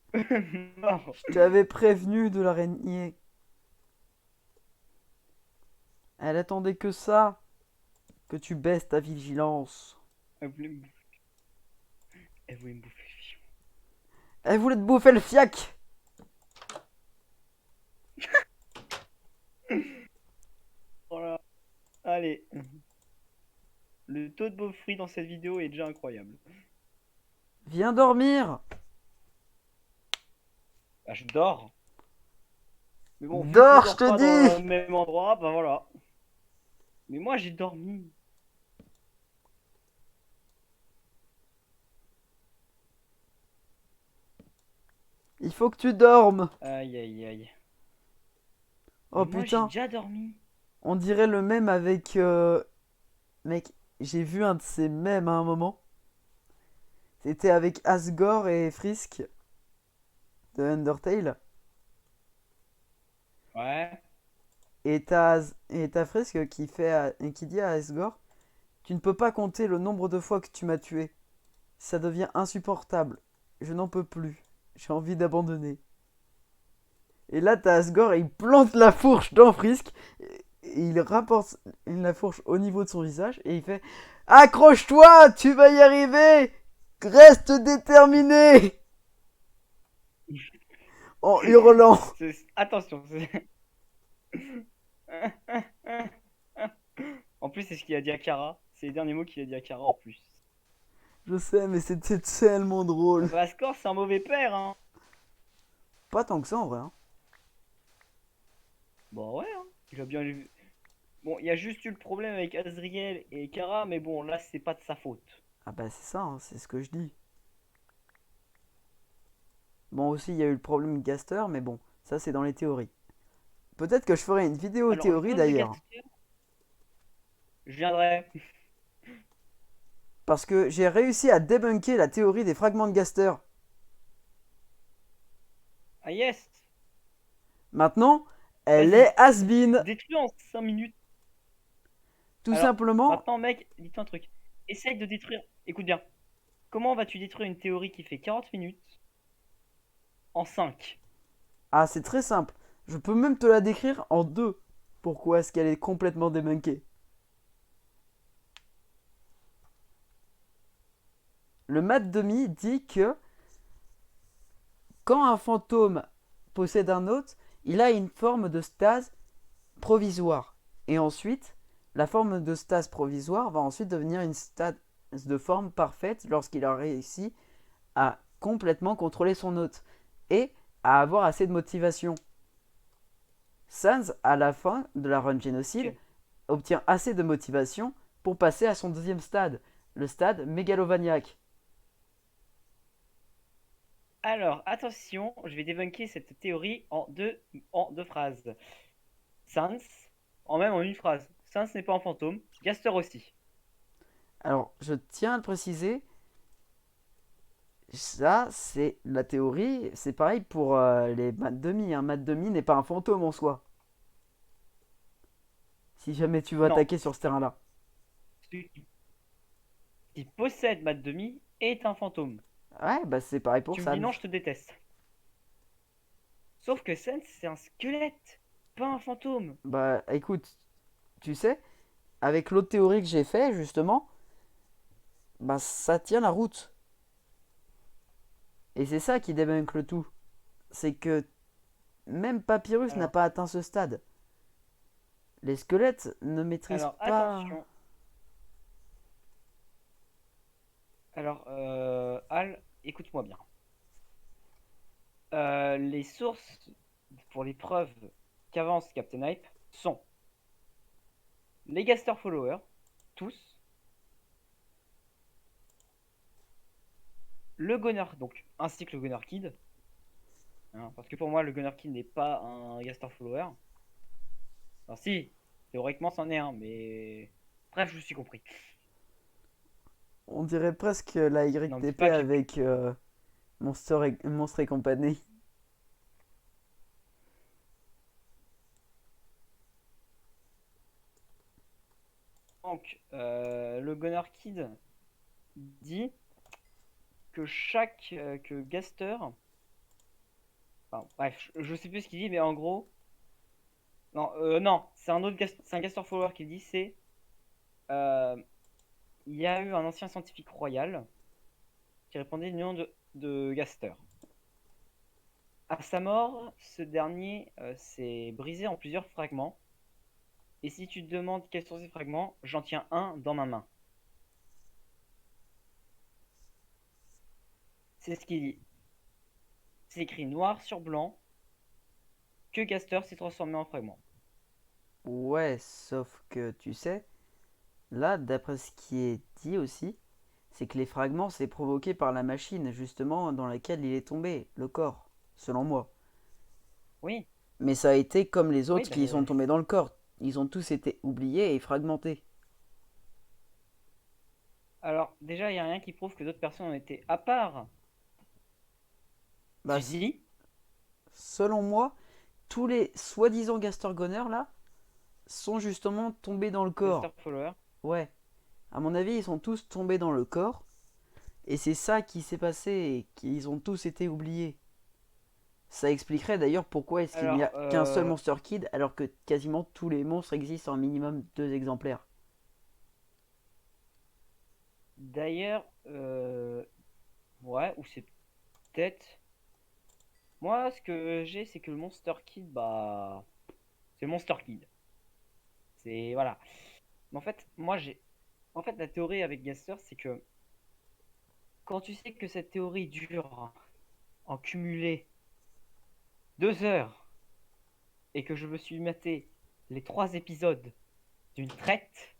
mort. Je t'avais prévenu de l'araignée. Elle attendait que ça. Que tu baisses ta vigilance. Elle voulait me bouffer. Elle voulait me bouffer le fion. Elle voulait te bouffer le fiac. Allez. Le taux de beaux fruits dans cette vidéo est déjà incroyable. Viens dormir. Bah, je dors. Mais bon, vu qu'on Dors, je dort te pas dans dis. le même endroit, bah voilà. Mais moi, j'ai dormi. Il faut que tu dormes. Aïe, aïe, aïe. Oh Mais moi, j'ai putain, déjà dormi. on dirait le même avec... Mec, j'ai vu un de ces mèmes à un moment. C'était avec Asgore et Frisk de Undertale. Ouais. Et t'as Frisk qui dit à Asgore, tu ne peux pas compter le nombre de fois que tu m'as tué. Ça devient insupportable. Je n'en peux plus. J'ai envie d'abandonner. Et là, t'as Asgore et il plante la fourche dans Frisk. Et il rapporte la fourche au niveau de son visage et il fait accroche-toi, tu vas y arriver. Reste déterminé. En hurlant. Attention. En plus, c'est ce qu'il a dit à Kara. C'est les derniers mots qu'il a dit à Kara en plus. Je sais, mais c'était tellement drôle. Bah, Score, c'est un mauvais père, hein. Pas tant que ça en vrai. Hein. Bah ouais, hein. Il a bien vu. Bon, il y a juste eu le problème avec Azriel et Kara, mais bon, là, c'est pas de sa faute. Ah bah c'est ça, hein, c'est ce que je dis. Bon aussi, il y a eu le problème Gaster, mais bon, ça c'est dans les théories. Peut-être que je ferai une vidéo Alors, théorie cause de d'ailleurs. Gaster, je viendrai. Parce que j'ai réussi à débunker la théorie des fragments de Gaster. Ah yes. Maintenant, elle Vas-y, est has-been. détruis en 5 minutes. Tout Alors, simplement, maintenant, mec, dis-toi un truc. Essaye de détruire. Écoute bien. Comment vas-tu détruire une théorie qui fait 40 minutes en 5? ah c'est très simple. Je peux même te la décrire en deux. Pourquoi est-ce qu'elle est complètement débunkée? Le Matt Demi dit que quand un fantôme possède un hôte, il a une forme de stase provisoire. Et ensuite, la forme de stase provisoire va ensuite devenir une stase de forme parfaite lorsqu'il a réussi à complètement contrôler son hôte et à avoir assez de motivation. Sans, à la fin de la run génocide, Ok. obtient assez de motivation pour passer à son deuxième stade, le stade mégalovaniaque. Alors, attention, je vais débunker cette théorie en deux phrases. Sans, même en une phrase. Sans n'est pas un fantôme. Gaster aussi. Alors, je tiens à le préciser, ça, c'est la théorie, c'est pareil pour les Matt Demi. Hein. Matt Demi n'est pas un fantôme en soi. Si jamais tu veux Non, attaquer sur ce terrain-là. celui qui possède ma demi est un fantôme. Ouais, bah c'est pareil pour Tu me dis Sans. non, je te déteste. Sauf que Sans, c'est un squelette, pas un fantôme. Bah écoute, tu sais, avec l'autre théorie que j'ai fait, justement, bah ça tient la route. Et c'est ça qui débunk le tout. C'est que même Papyrus n'a Alors, pas atteint ce stade. Les squelettes ne maîtrisent alors pas. attention. Alors, Al, écoute-moi bien. Les sources pour les preuves qu'avance Captain Hype sont les Gaster Followers, tous, le Gunner, donc ainsi que le Gunner Kid, hein, parce que pour moi le Gunner Kid n'est pas un Gaster Follower. Alors si, théoriquement c'en est un, mais bref, je me suis compris. On dirait presque la Non, me dis YTP pas que avec Monstre et compagnie. donc le Gunner Kid dit que chaque que Gaster, enfin, bref, je sais plus ce qu'il dit, mais en gros, non, non, c'est un autre c'est un Gaster Follower qui dit, c'est euh, il y a eu un ancien scientifique royal qui répondait du nom de Gaster. À sa mort, ce dernier s'est brisé en plusieurs fragments Et si tu te demandes quels sont ces fragments, j'en tiens un dans ma main. C'est ce qu'il dit. C'est écrit noir sur blanc que Gaster s'est transformé en fragment. Ouais, sauf que tu sais, là, d'après ce qui est dit aussi, c'est que les fragments, c'est provoqué par la machine, justement, dans laquelle il est tombé, le corps, selon moi. Oui, Mais ça a été comme les oui, autres qui sont tombés dans le corps. Ils ont tous été oubliés et fragmentés. alors déjà, il n'y a rien qui prouve que d'autres personnes ont été à part. Bah, Tu dis, selon moi, tous les soi-disant Gaster-Gonner, là, sont justement tombés dans le Gaster corps. Follower. Ouais. À mon avis, ils sont tous tombés dans le corps. Et c'est ça qui s'est passé et qu'ils ont tous été oubliés. Ça expliquerait d'ailleurs pourquoi est-ce qu'il n'y Alors, a qu'un seul Monster Kid alors que quasiment tous les monstres existent en minimum 2 exemplaires. d'ailleurs, ouais, ou c'est peut-être. Moi, ce que j'ai, c'est que le Monster Kid, bah, c'est le Monster Kid. C'est voilà. Mais en fait, moi, j'ai. En fait, la théorie avec Gaster, c'est que quand tu sais que cette théorie dure en cumulé 2 heures et que je me suis maté les 3 épisodes d'une traite,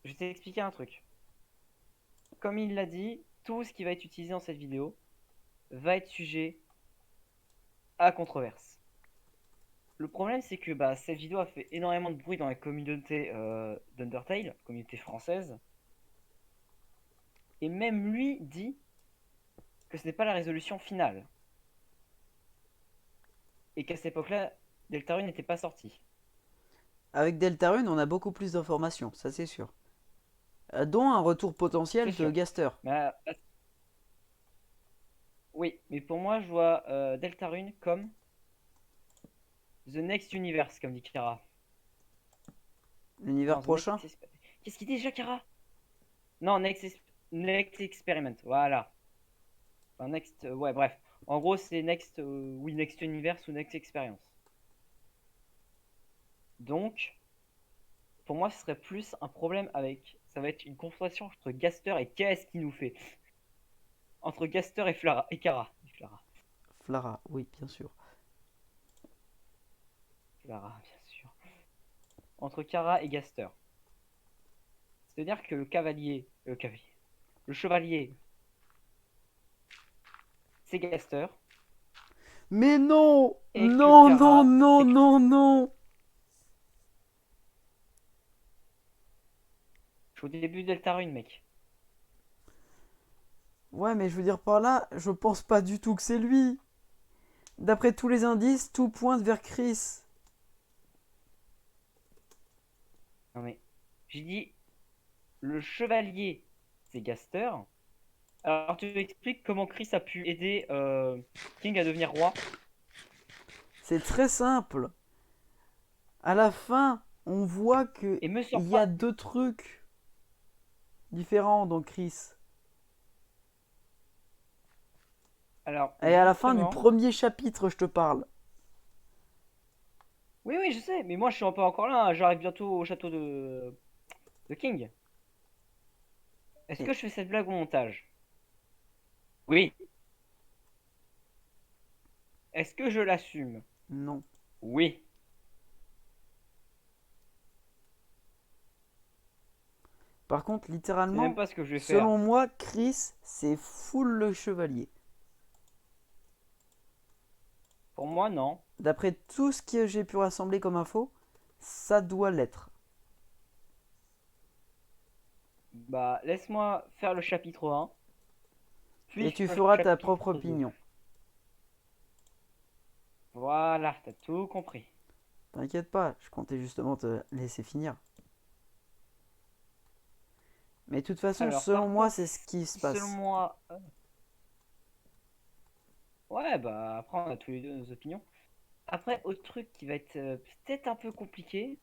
je vais t'expliquer un truc. Comme il l'a dit, tout ce qui va être utilisé dans cette vidéo va être sujet à controverse. Le problème, c'est que bah, cette vidéo a fait énormément de bruit dans la communauté d'Undertale, communauté française. Et même lui dit que ce n'est pas la résolution finale. Et qu'à cette époque-là, Deltarune n'était pas sorti. Avec Deltarune, on a beaucoup plus d'informations, ça c'est sûr. Dont un retour C'est potentiel de sûr. Gaster. Mais, oui, mais pour moi, je vois Deltarune comme The Next Universe, comme dit Kara. L'univers Non, prochain. Qu'est-ce qu'il dit déjà, Kara? Non, Next Experiment, voilà. Enfin, Next, ouais, bref. En gros, c'est Next, oui, Next Universe ou Next Experience. Donc, pour moi, ce serait plus un problème avec. Ça va être une confrontation entre Gaster et qu'est-ce qu'il nous fait? Entre Gaster et Flara. Et Kara. Flara, oui, bien sûr. Flara, bien sûr. Entre Kara et Gaster. C'est-à-dire que le chevalier, c'est Gaster. Mais non. Et que Non, non, Kara, non, c'est. non, non. Je suis au début de Deltarune, mec. Ouais, mais je veux dire par là, je pense pas du tout que c'est lui. D'après tous les indices, tout pointe vers Chris. Non, mais. J'ai dit, le chevalier, c'est Gaster. Alors, tu m'expliques comment Chris a pu aider King à devenir roi. C'est très simple. À la fin, on voit que Et me il sort y a pas. 2 trucs différents dans Chris. Alors, Et à la fin du justement. premier chapitre, je te parle. Oui, oui, je sais. Mais moi, je suis un peu encore là, hein. J'arrive bientôt au château de King. Est-ce Et que je fais cette blague au montage? Oui. Est-ce que je l'assume? non. Oui. Par contre, C'est même littéralement, pas ce que je vais faire. selon moi, Chris, c'est full le chevalier. Pour moi, non. D'après tout ce que j'ai pu rassembler comme info, ça doit l'être. Bah, laisse-moi faire le chapitre 1, puis Et tu faire le feras ta propre chapitre 2. opinion. Voilà, t'as tout compris. T'inquiète pas, je comptais justement te laisser finir. Mais de toute façon, Alors, selon par moi, contre, c'est ce qui se selon passe. moi. Ouais, bah, après, on a tous les deux nos opinions. Après, autre truc qui va être peut-être un peu compliqué,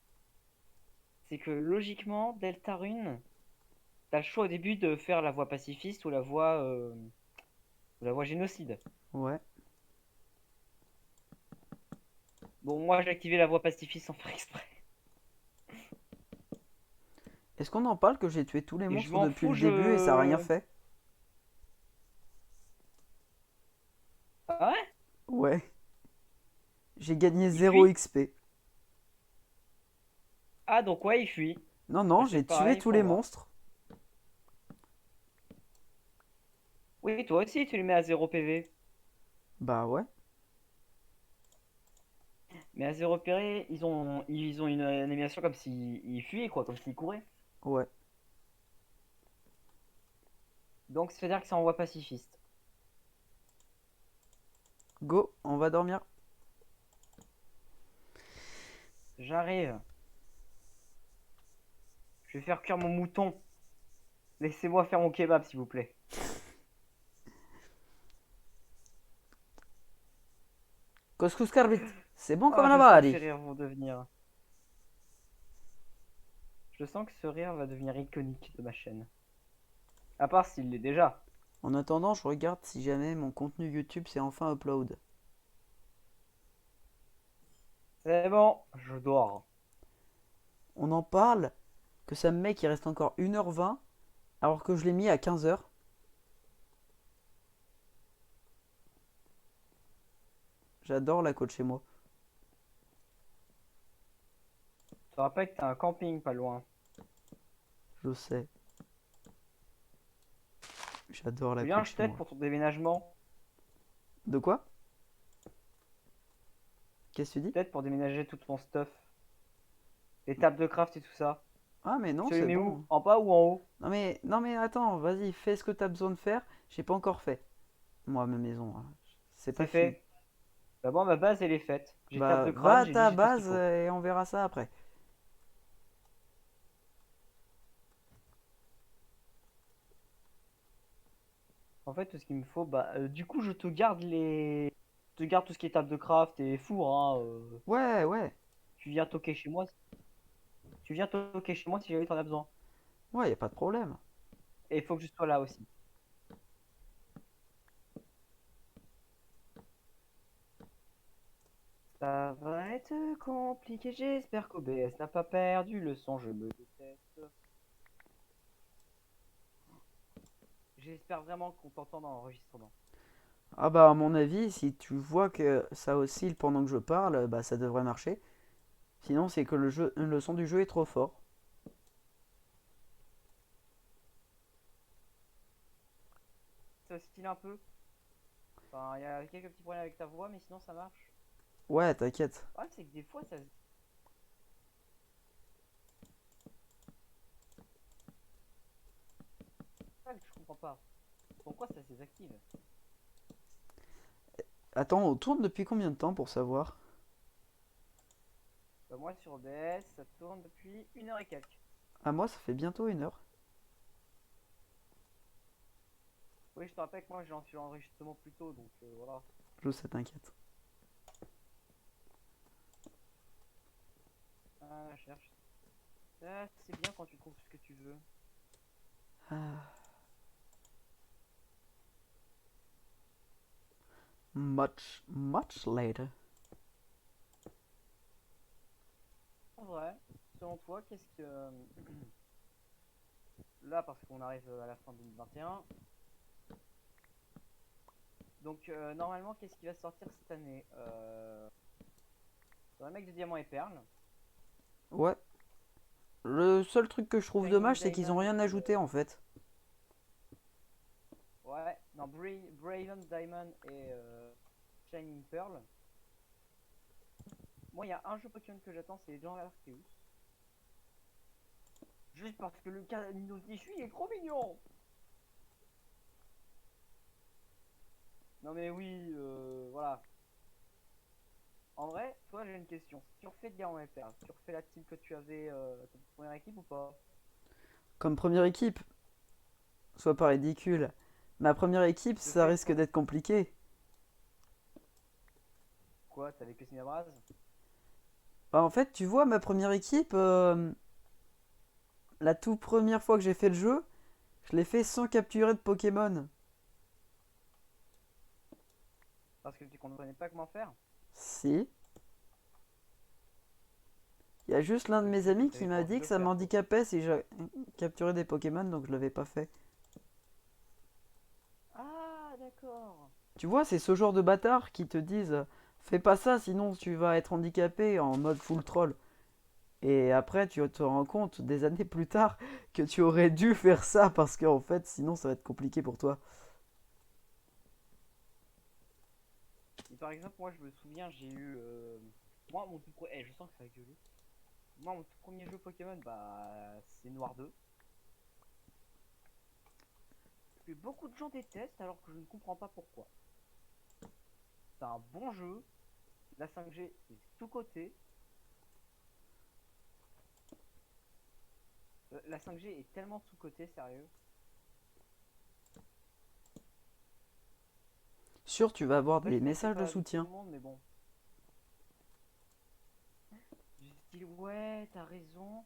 c'est que logiquement, Deltarune, t'as le choix au début de faire la voie pacifiste ou la voie génocide. Ouais. Bon, moi j'ai activé la voie pacifiste sans faire exprès. Est-ce qu'on en parle que j'ai tué tous les Et je monstres m'en depuis fous, le début et ça a rien je... fait? Ah ouais? Ouais. J'ai gagné Il 0 fuit? XP. Ah, donc ouais, il fuit. Non, Bah, non, je fais j'ai tué pareil, tous faut les voir. monstres. Oui, toi aussi, tu les mets à 0 PV. Bah ouais. Mais à 0 PV, ils ont une animation comme s'ils fuyaient, quoi, comme s'ils couraient. Ouais. Donc, c'est-à-dire que c'est en voie pacifiste. Go, on va dormir. J'arrive. Je vais faire cuire mon mouton. Laissez-moi faire mon kebab, s'il vous plaît. Couscous carbit. C'est bon comme Ah, la je sens que ces bari. rires vont devenir... Je sens que ce rire va devenir iconique de ma chaîne. À part s'il l'est déjà. En attendant, je regarde si jamais mon contenu YouTube s'est enfin upload. C'est bon, je dors. On en parle que ça me met qu'il reste encore 1h20 alors que je l'ai mis à 15h. J'adore la côte chez moi. Tu te rappelles que t'as un camping pas loin. Je sais. J'adore la Tu viens, côte je chez t'aide moi. pour ton déménagement. De quoi? Qu'est-ce que tu Je dis? t'aide pour déménager tout ton stuff. Les tables de craft et tout ça. Ah mais non, Tu les c'est mets bon. où? En bas ou en haut? Non mais attends, vas-y, fais ce que t'as besoin de faire. J'ai pas encore fait. Moi, ma maison, hein. C'est pas C'est fini. fait. Bah moi, ma base, elle est faite. J'ai table Bah, de va craft, à j'ai dit, ta j'ai tout ce qu'il base faut. et on verra ça après. En fait, tout ce qu'il me faut, bah, du coup, je te garde les... Je te garde tout ce qui est table de craft et four, hein. Ouais, ouais. Tu viens toquer chez moi. Tu viens toquer chez moi si jamais t'en as besoin. Ouais, y a pas de problème. Et il faut que je sois là aussi. Ça va être compliqué, j'espère qu'OBS n'a pas perdu le son, je me déteste. J'espère vraiment qu'on t'entend dans l'enregistrement. Ah bah, à mon avis, si tu vois que ça oscille pendant que je parle, bah ça devrait marcher. Sinon, c'est que le son du jeu est trop fort. Ça oscille un peu. Enfin, il y a quelques petits problèmes avec ta voix, mais sinon ça marche. Ouais, t'inquiète. Ouais, c'est que des fois ça. C'est ça que je comprends pas. Pourquoi ça se désactive? Attends, on tourne depuis combien de temps pour savoir? Bah, moi sur OBS, ça tourne depuis 1 heure et quelques. Ah, moi, ça fait bientôt 1 heure. Oui, je te rappelle que moi j'ai lancé l'enregistrement plus tôt, donc voilà. Je sais, t'inquiète. Ah, je cherche. Ah, c'est bien quand tu trouves ce que tu veux. Ah. Much later. En vrai, selon toi, qu'est-ce que. Là, parce qu'on arrive à la fin de 2021. Donc, normalement, qu'est-ce qui va sortir cette année Dans le mec de Diamant et Perle. Ouais. Le seul truc que je trouve Shining dommage, c'est qu'ils ont Diamond. rien ajouté en fait. Ouais, non, Braven Diamond et Shining Pearl. Moi, il y a un jeu Pokémon que j'attends, c'est Legends Arceus. Juste parce que le Canino Tissu il est trop mignon. Non mais oui, voilà. En vrai, toi j'ai une question. Si tu refais Diamant et Perle, tu refais la team que tu avais, ta première équipe ou pas? Comme première équipe, sois pas ridicule. Ma première équipe, Je ça fais risque d'être compliqué. quoi? T'avais que Cinabraz? Bah, en fait, tu vois, ma première équipe, la toute première fois que j'ai fait le jeu, je l'ai fait sans capturer de Pokémon. Parce que tu comprenais pas comment faire? Si. Il y a juste l'un de mes Je sais amis que qui t'avais m'a pas envie dit de que le ça faire, toi. m'handicapait si je capturais des Pokémon, donc je l'avais pas fait. Ah, d'accord. Tu vois, c'est ce genre de bâtard qui te disent fais pas ça, sinon tu vas être handicapé en mode full troll. Et après, tu te rends compte des années plus tard que tu aurais dû faire ça parce qu'en fait, sinon ça va être compliqué pour toi. Et par exemple, moi, je me souviens, j'ai eu. Moi, mon tout premier. Je sens que ça va gueuler. Moi, mon tout premier jeu Pokémon, bah, c'est Noir 2. Que beaucoup de gens détestent alors que je ne comprends pas pourquoi. C'est un bon jeu. La 5G est sous-cotée. La 5G est tellement sous-cotée, sérieux. Sûr, tu vas avoir Après, je des sais que c'est messages pas de l'avis de tout soutien. le monde, mais bon. Du style, ouais, t'as raison.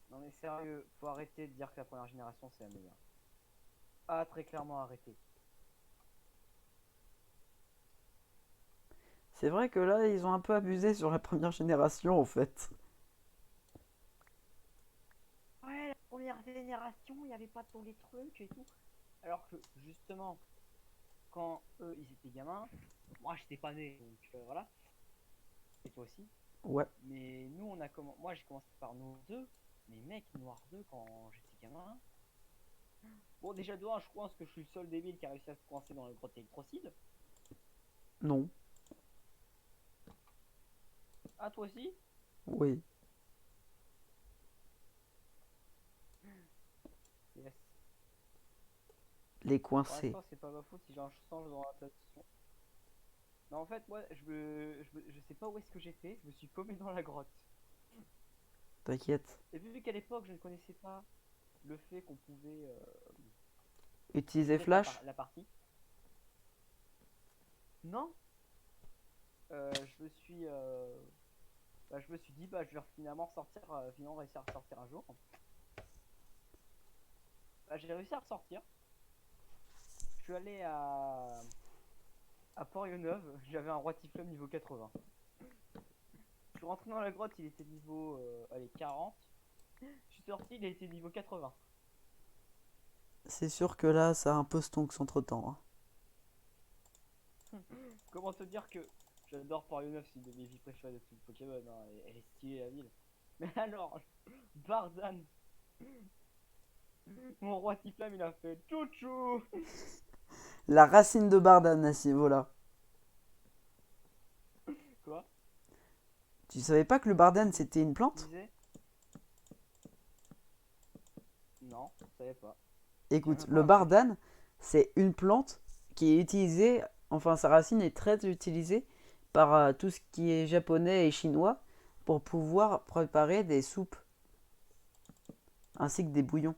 Non, mais sérieux, faut arrêter de dire que la première génération c'est la meilleure. Ah, très clairement arrêter. C'est vrai que là, ils ont un peu abusé sur la première génération en fait. Ouais, la première génération, il n'y avait pas tous les trucs et tout. Alors que, justement, quand eux, ils étaient gamins, moi, j'étais pas né, donc voilà. Et toi aussi. Ouais. Mais nous, on a commencé. Moi, j'ai commencé par Noir 2. Mais mec, Noir 2, quand j'étais gamin. Bon, déjà, de un, je pense que je suis le seul débile qui a réussi à se coincer dans le grotte électrocide. Non. Ah, toi aussi? Oui. Yes. Les Pour coincés. l'instant, c'est pas ma faute si j'ai un change d'orientation. Non, en fait, moi, je sais pas où est-ce que j'ai fait. Je me suis paumé dans la grotte. T'inquiète. Et vu qu'à l'époque, je ne connaissais pas le fait qu'on pouvait Utiliser reset Flash. la partie. Non, je me suis, bah, je me suis dit, bah, je vais finalement sortir, finalement réussir à ressortir un jour. Bah, j'ai réussi à ressortir. Je suis allé à Port-Neuve. J'avais un roi Tiflum niveau 80. Je suis rentré dans la grotte, il était niveau, allez, 40. Je suis sorti, il était niveau 80. C'est sûr que là, ça a un peu stonks entre temps. Comment te dire que j'adore Port-Neuve, c'est une de mes villes préférées de tout Pokémon. Hein. Elle est stylée la ville. Mais alors, Bardan, mon roi Tiflam, il a fait chouchou. La racine de Bardan à ce niveau-là. Quoi? Tu savais pas que le Bardan c'était une Tu plante? disais? Non, je savais pas. J'ai Écoute, même pas le un truc. Bardan c'est une plante qui est utilisée, enfin sa racine est très utilisée par tout ce qui est japonais et chinois pour pouvoir préparer des soupes ainsi que des bouillons.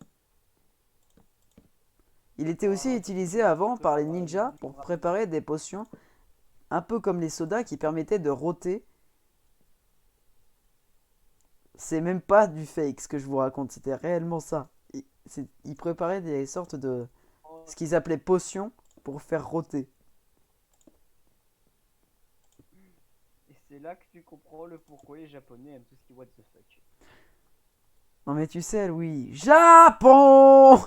Il était aussi Oh, utilisé avant n'importe par les quoi. Les ninjas bouillons pour rapides. préparer des potions, un peu comme les sodas qui permettaient de rôter. C'est même pas du fake ce que je vous raconte, c'était réellement ça. Ils préparaient des sortes de Oh, ce qu'ils appelaient potions pour faire rôter. et c'est là que tu comprends le pourquoi les japonais aiment tout ce qui est what the fuck. Non mais tu sais, Louis, Japon.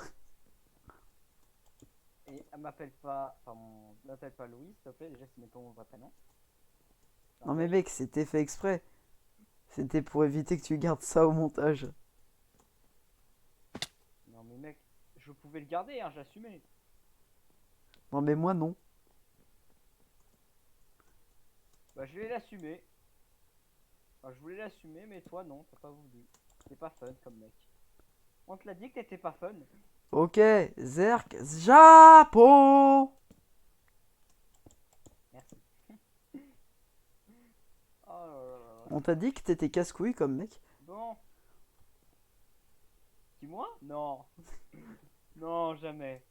Et elle m'appelle pas. Enfin, m'appelle pas Louis, s'il te plaît. Déjà, c'est même pas mon vrai prénom. C'est un Non mais mec. mec, c'était fait exprès. C'était pour éviter que tu gardes ça au montage. Non, mais mec, je pouvais le garder, hein, j'assumais. Non mais moi non. Bah, je vais l'assumer. Enfin, je voulais l'assumer, mais toi, non, t'as pas voulu. T'es pas fun comme mec. On te l'a dit que t'étais pas fun. Ok, Zerk, Japon. Merci. Oh là là là là. On t'a dit que t'étais casse-couille comme mec. Bon, dis-moi? Non. Non, jamais.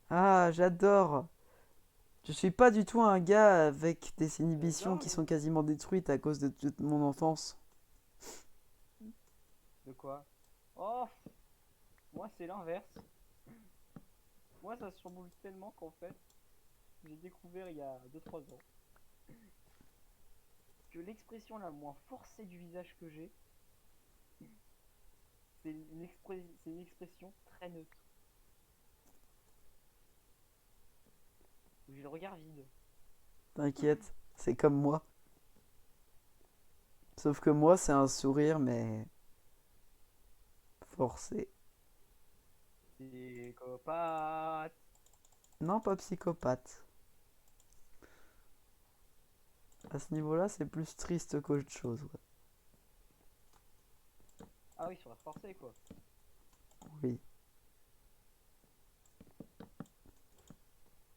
Ah, j'adore. Je suis pas du tout un gars avec des inhibitions J'adore qui les. sont quasiment détruites à cause de toute mon enfance. De quoi? Oh, moi c'est l'inverse. Moi ça se chamboule tellement qu'en fait. j'ai découvert il y a 2-3 ans que l'expression la moins forcée du visage que j'ai, c'est une expression très neutre. Où j'ai le regard vide. T'inquiète, c'est comme moi. Sauf que moi, c'est un sourire, mais forcé. Psychopathe. Non, pas psychopathe. À ce niveau-là, c'est plus triste qu'autre chose. Ouais. Ah oui, sur la forcée quoi. Oui.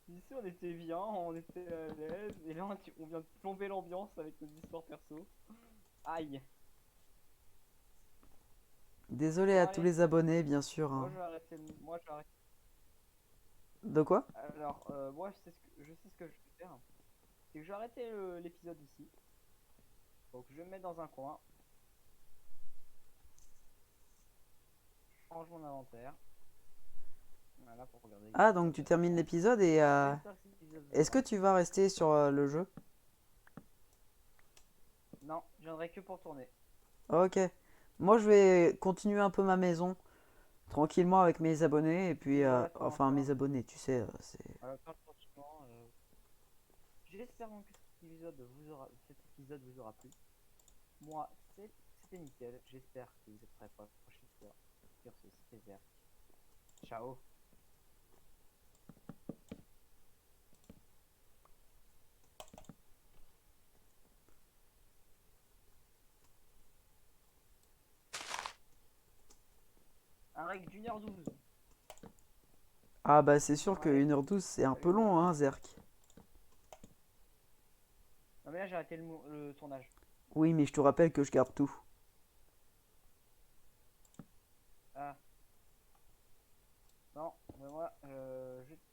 Ici on était bien, on était à l'aise, et là on vient de plomber l'ambiance avec nos histoires perso. Aïe. Désolé Bon à tous allez, les abonnés, bien sûr. moi Hein. je vais arrêter. Moi je vais arrêter. De quoi? Alors, moi je sais ce que je vais faire. C'est que je vais arrêter l'épisode ici. Donc je vais me mettre dans un coin. Je change mon inventaire. Voilà pour regarder Ah, l'histoire donc tu termines directement. l'épisode et... J'espère que cet épisode vous Est-ce que aura tu plu. vas rester sur le jeu? Non, je viendrai que pour tourner. Ok. Moi, je vais continuer un peu ma maison, tranquillement avec mes abonnés, et puis... Donc voilà comment enfin, ça. mes abonnés, tu sais, c'est... Voilà, parle tranquillement. J'espère donc que cet épisode vous aura plu. Moi, c'était nickel. J'espère que vous êtes prêts pour la prochaine fois. Sur ce, c'était Zerk. Ciao. Un règle d'1h12. Ah bah c'est sûr que Allez, 1h12 c'est un peu salut. long, hein, Zerk. Non mais là j'ai arrêté le tournage. Oui, mais je te rappelle que je garde tout. Ah, non, mais moi,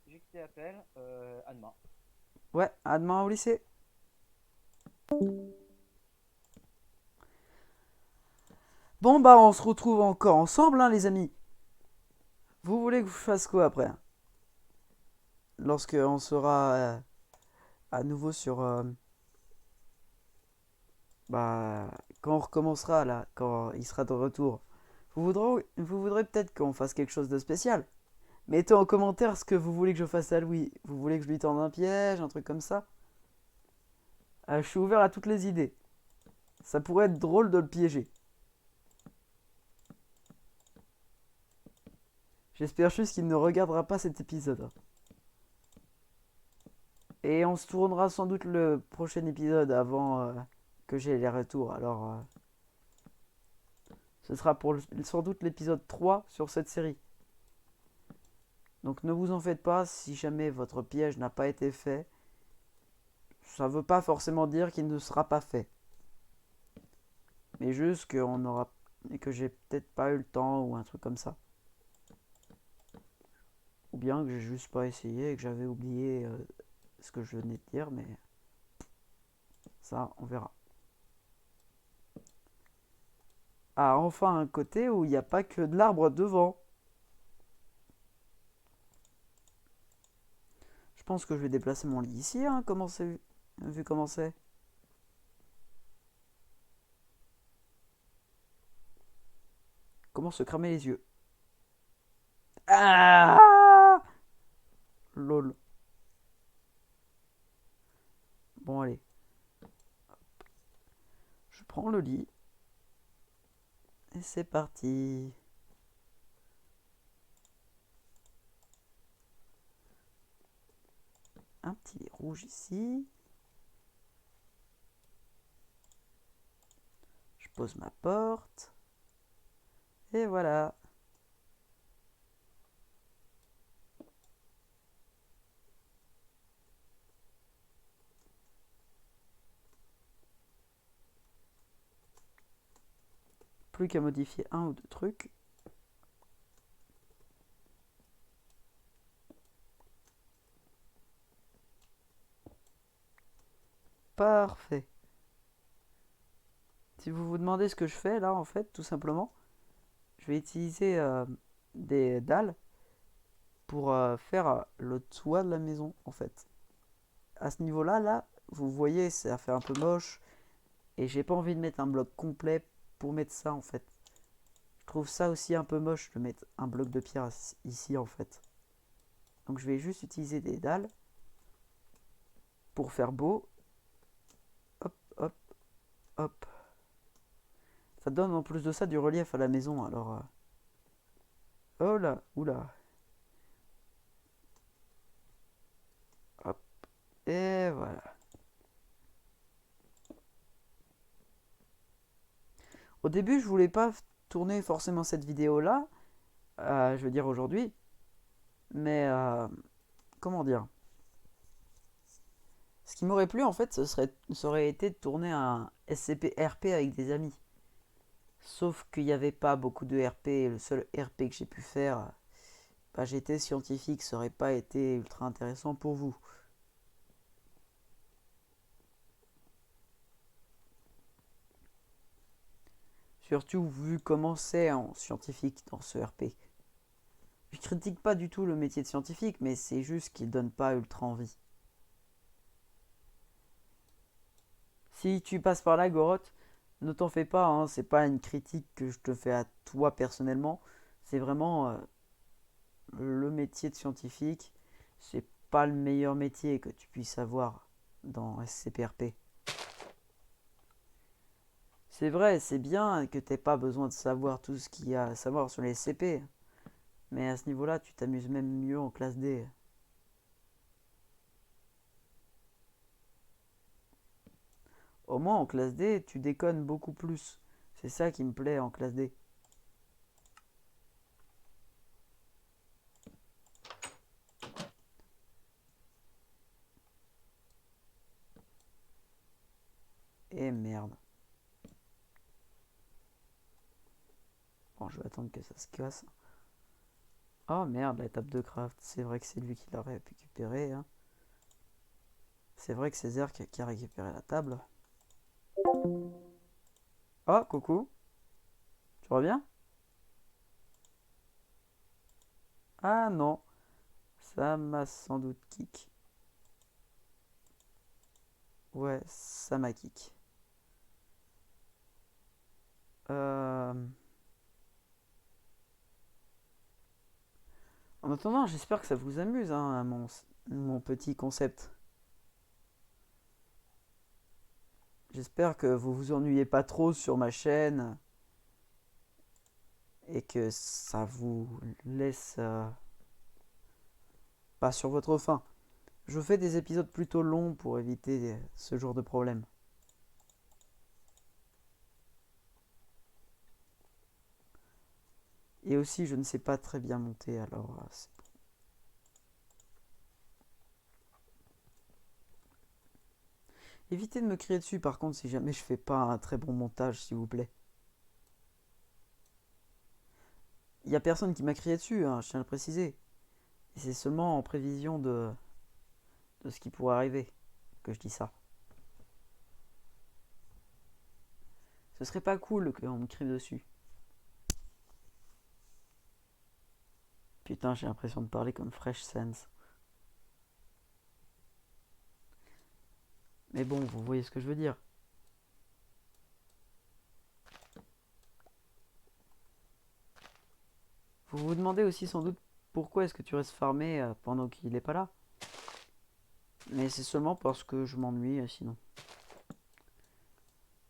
j'ai quitté l'appel. À demain. Ouais, à demain au lycée. Bon bah on se retrouve encore ensemble, hein, les amis. Vous voulez que je fasse quoi après? Lorsque on sera à nouveau sur... bah... Quand on recommencera là, quand il sera de retour. Vous voudrez peut-être qu'on fasse quelque chose de spécial. Mettez en commentaire ce que vous voulez que je fasse à Louis. Vous voulez que je lui tende un piège, un truc comme ça? Je suis ouvert à toutes les idées. Ça pourrait être drôle de le piéger. J'espère juste qu'il ne regardera pas cet épisode. Et on se tournera sans doute le prochain épisode avant que j'ai les retours. Alors, ce sera pour sans doute l'épisode 3 sur cette série. Donc ne vous en faites pas si jamais votre piège n'a pas été fait. Ça ne veut pas forcément dire qu'il ne sera pas fait. Mais juste qu'on aura... que j'ai peut-être pas eu le temps ou un truc comme ça. Ou bien que j'ai juste pas essayé et que j'avais oublié ce que je venais de dire, mais ça, on verra. Ah, enfin un côté où il n'y a pas que de l'arbre devant. Je pense que je vais déplacer mon lit ici, hein, vu comment c'est. Comment se cramer les yeux. Ah Lol. Bon, allez. Je prends le lit. Et c'est parti. Un petit lit rouge ici. Je pose ma porte. Et voilà. Plus qu'à modifier un ou deux trucs. Parfait. Si vous vous demandez ce que je fais là, en fait, tout simplement, je vais utiliser des dalles pour faire le toit de la maison, en fait. à ce niveau-là, là, vous voyez, ça fait un peu moche. Et j'ai pas envie de mettre un bloc complet pour mettre ça, en fait. Je trouve ça aussi un peu moche de mettre un bloc de pierre ici, en fait. Donc je vais juste utiliser des dalles pour faire beau. Hop, hop, hop. Ça donne en plus de ça du relief à la maison, alors... Oh là, oula. Hop, et voilà. Au début, je voulais pas tourner forcément cette vidéo-là, je veux dire aujourd'hui, mais comment dire? Ce qui m'aurait plu en fait, ça aurait été de tourner un SCP-RP avec des amis. Sauf qu'il n'y avait pas beaucoup de RP, le seul RP que j'ai pu faire, bah, j'étais scientifique, ça aurait pas été ultra intéressant pour vous. Surtout vu comment c'est en scientifique dans ce RP. Je critique pas du tout le métier de scientifique, mais c'est juste qu'il donne pas ultra envie. Si tu passes par là, Goroth, ne t'en fais pas, hein, c'est pas une critique que je te fais à toi personnellement. C'est vraiment le métier de scientifique. C'est pas le meilleur métier que tu puisses avoir dans SCPRP. C'est vrai, c'est bien que t'aies pas besoin de savoir tout ce qu'il y a à savoir sur les SCP. Mais à ce niveau-là, tu t'amuses même mieux en classe D. Au moins en classe D, tu déconnes beaucoup plus. C'est ça qui me plaît en classe D. Et merde. Bon, je vais attendre que ça se casse. Oh merde, la table de craft. C'est vrai que c'est lui qui l'a récupéré. Hein. C'est vrai que c'est Zerk qui a récupéré la table. Oh, coucou. Tu reviens? Ah non. Ça m'a sans doute kick. Ouais, ça m'a kick. Euh... En attendant, j'espère que ça vous amuse, hein, mon petit concept. J'espère que vous vous ennuyez pas trop sur ma chaîne et que ça vous laisse pas sur votre faim. Je fais des épisodes plutôt longs pour éviter ce genre de problème. Et aussi, je ne sais pas très bien monter, alors c'est bon. Évitez de me crier dessus par contre si jamais je fais pas un très bon montage, s'il vous plaît. Il y a personne qui m'a crié dessus, hein, je tiens à le préciser. Et c'est seulement en prévision de ce qui pourrait arriver que je dis ça. Ce serait pas cool qu'on me crie dessus. Putain, j'ai l'impression de parler comme Fresh Sense. Mais bon, vous voyez ce que je veux dire. Vous vous demandez aussi sans doute pourquoi est-ce que tu restes farmé pendant qu'il est pas là. Mais c'est seulement parce que je m'ennuie sinon.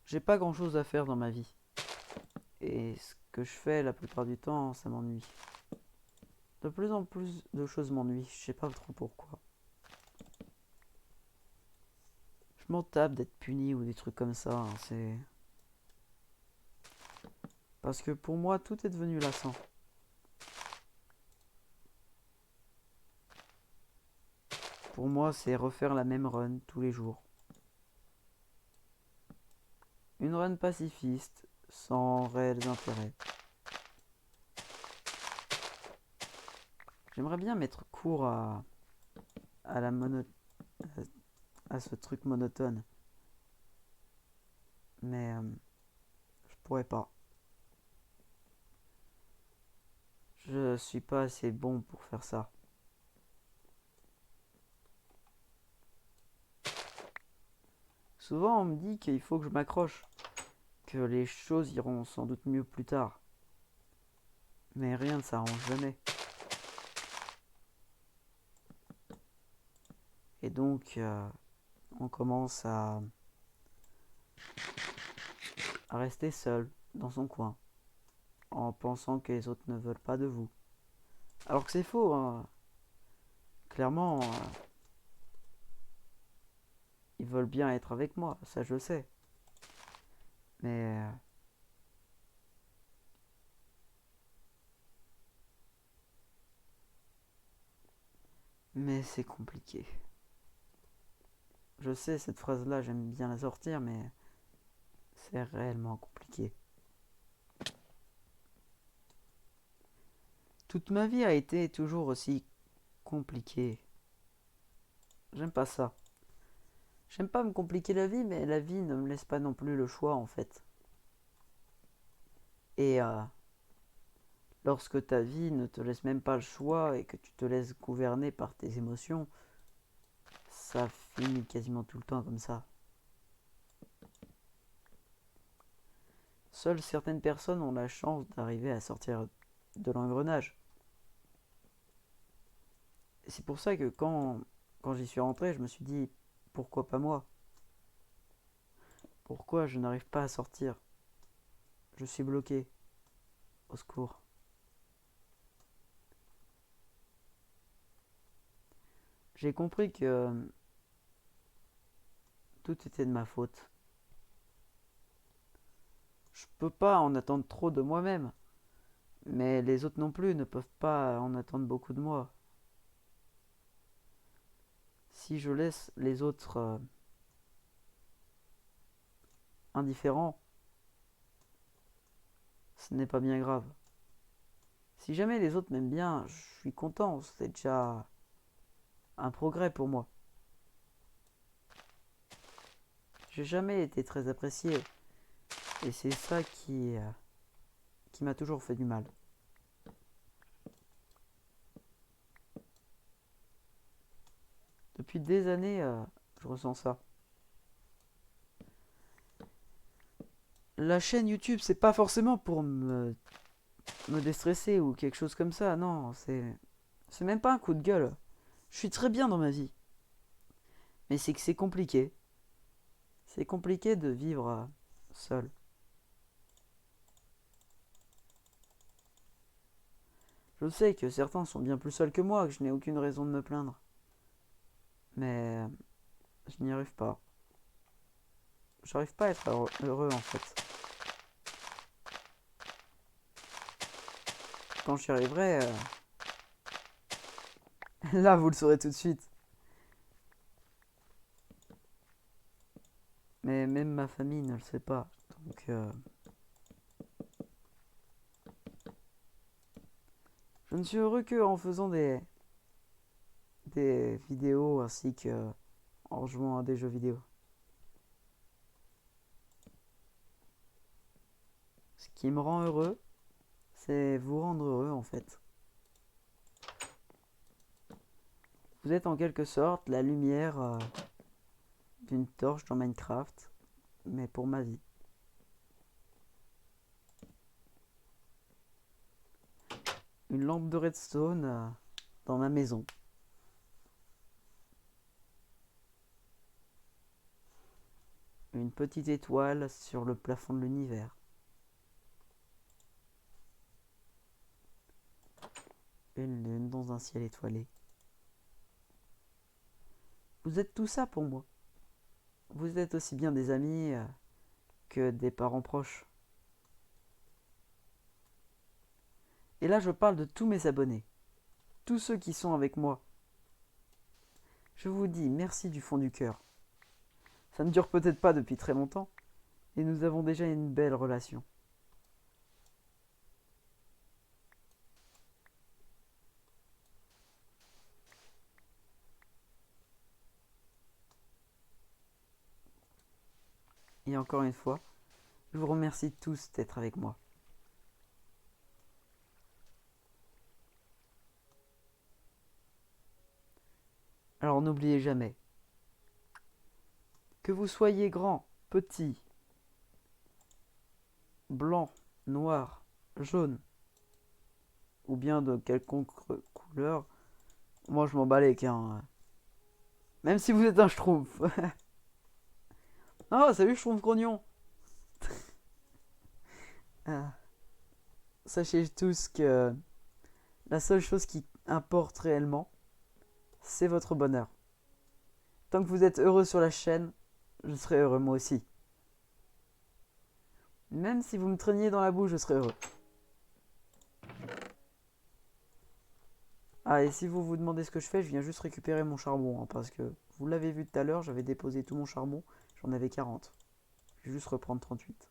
J'ai pas grand chose à faire dans ma vie. Et ce que je fais la plupart du temps, ça m'ennuie. De plus en plus de choses m'ennuient, je sais pas trop pourquoi. Je m'en tape d'être puni ou des trucs comme ça, hein, c'est... Parce que pour moi, tout est devenu lassant. Pour moi, c'est refaire la même run tous les jours. Une run pacifiste, sans réel intérêt. J'aimerais bien mettre court à la mono... à ce truc monotone. Mais je pourrais pas. Je suis pas assez bon pour faire ça. Souvent, on me dit qu'il faut que je m'accroche, que les choses iront sans doute mieux plus tard. Mais rien ne s'arrange jamais. Et donc, on commence à rester seul dans son coin, en pensant que les autres ne veulent pas de vous. Alors que c'est faux, hein. Clairement, ils veulent bien être avec moi, ça je le sais. Mais c'est compliqué. Je sais, cette phrase-là, j'aime bien la sortir, mais c'est réellement compliqué. Toute ma vie a été toujours aussi compliquée. J'aime pas ça. J'aime pas me compliquer la vie, mais la vie ne me laisse pas non plus le choix en fait. Et lorsque ta vie ne te laisse même pas le choix et que tu te laisses gouverner par tes émotions, ça finit quasiment tout le temps comme ça. Seules certaines personnes ont la chance d'arriver à sortir de l'engrenage. C'est pour ça que quand j'y suis rentré, je me suis dit, pourquoi pas moi? Pourquoi je n'arrive pas à sortir? Je suis bloqué. Au secours. J'ai compris que tout était de ma faute. Je peux pas en attendre trop de moi-même, mais les autres non plus ne peuvent pas en attendre beaucoup de moi. Si je laisse les autres indifférents, ce n'est pas bien grave. Si jamais les autres m'aiment bien, je suis content, c'est déjà un progrès pour moi. J'ai jamais été très apprécié, et c'est ça qui m'a toujours fait du mal. Depuis des années, je ressens ça. La chaîne YouTube, c'est pas forcément pour me déstresser ou quelque chose comme ça, non, c'est même pas un coup de gueule. Je suis très bien dans ma vie. Mais c'est que c'est compliqué. C'est compliqué de vivre seul. Je sais que certains sont bien plus seuls que moi, que je n'ai aucune raison de me plaindre. Mais je n'y arrive pas. J'arrive pas à être heureux en fait. Quand j'y arriverai, là vous le saurez tout de suite. Mais même ma famille ne le sait pas. Donc je ne suis heureux que en faisant des vidéos ainsi que en jouant à des jeux vidéo. Ce qui me rend heureux, c'est vous rendre heureux en fait. Vous êtes en quelque sorte la lumière d'une torche dans Minecraft, mais pour ma vie. Une lampe de redstone dans ma maison. Une petite étoile sur le plafond de l'univers. Une lune dans un ciel étoilé. Vous êtes tout ça pour moi. Vous êtes aussi bien des amis que des parents proches. Et là, je parle de tous mes abonnés. Tous ceux qui sont avec moi. Je vous dis merci du fond du cœur. Ça ne dure peut-être pas depuis très longtemps, et nous avons déjà une belle relation. Et encore une fois, je vous remercie tous d'être avec moi. Alors n'oubliez jamais Que vous soyez grand, petit, blanc, noir, jaune, ou bien de quelconque couleur, moi je m'en bats les hein. Même si vous êtes un schtroumpf. Oh, salut schtroumpf grognon. Ah, sachez tous que la seule chose qui importe réellement, c'est votre bonheur. Tant que vous êtes heureux sur la chaîne, je serai heureux moi aussi. Même si vous me traîniez dans la boue, je serai heureux. Ah, et si vous vous demandez ce que je fais, je viens juste récupérer mon charbon. Hein, parce que vous l'avez vu tout à l'heure, j'avais déposé tout mon charbon. J'en avais 40. Je vais juste reprendre 38.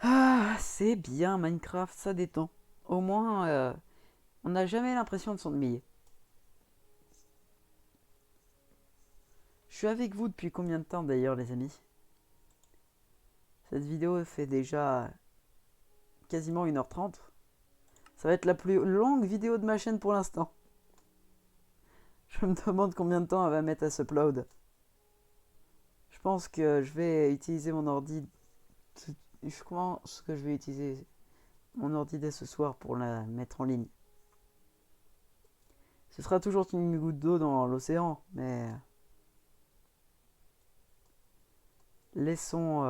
Ah, c'est bien Minecraft, ça détend. Au moins, on n'a jamais l'impression de s'ennuyer. Je suis avec vous depuis combien de temps d'ailleurs les amis? Cette vidéo fait déjà quasiment 1h30. Ça va être la plus longue vidéo de ma chaîne pour l'instant. Je me demande combien de temps elle va mettre à s'upload. Je pense que je vais utiliser mon ordi. Je pense que je vais utiliser mon ordi dès ce soir pour la mettre en ligne. Ce sera toujours une goutte d'eau dans l'océan, mais laissons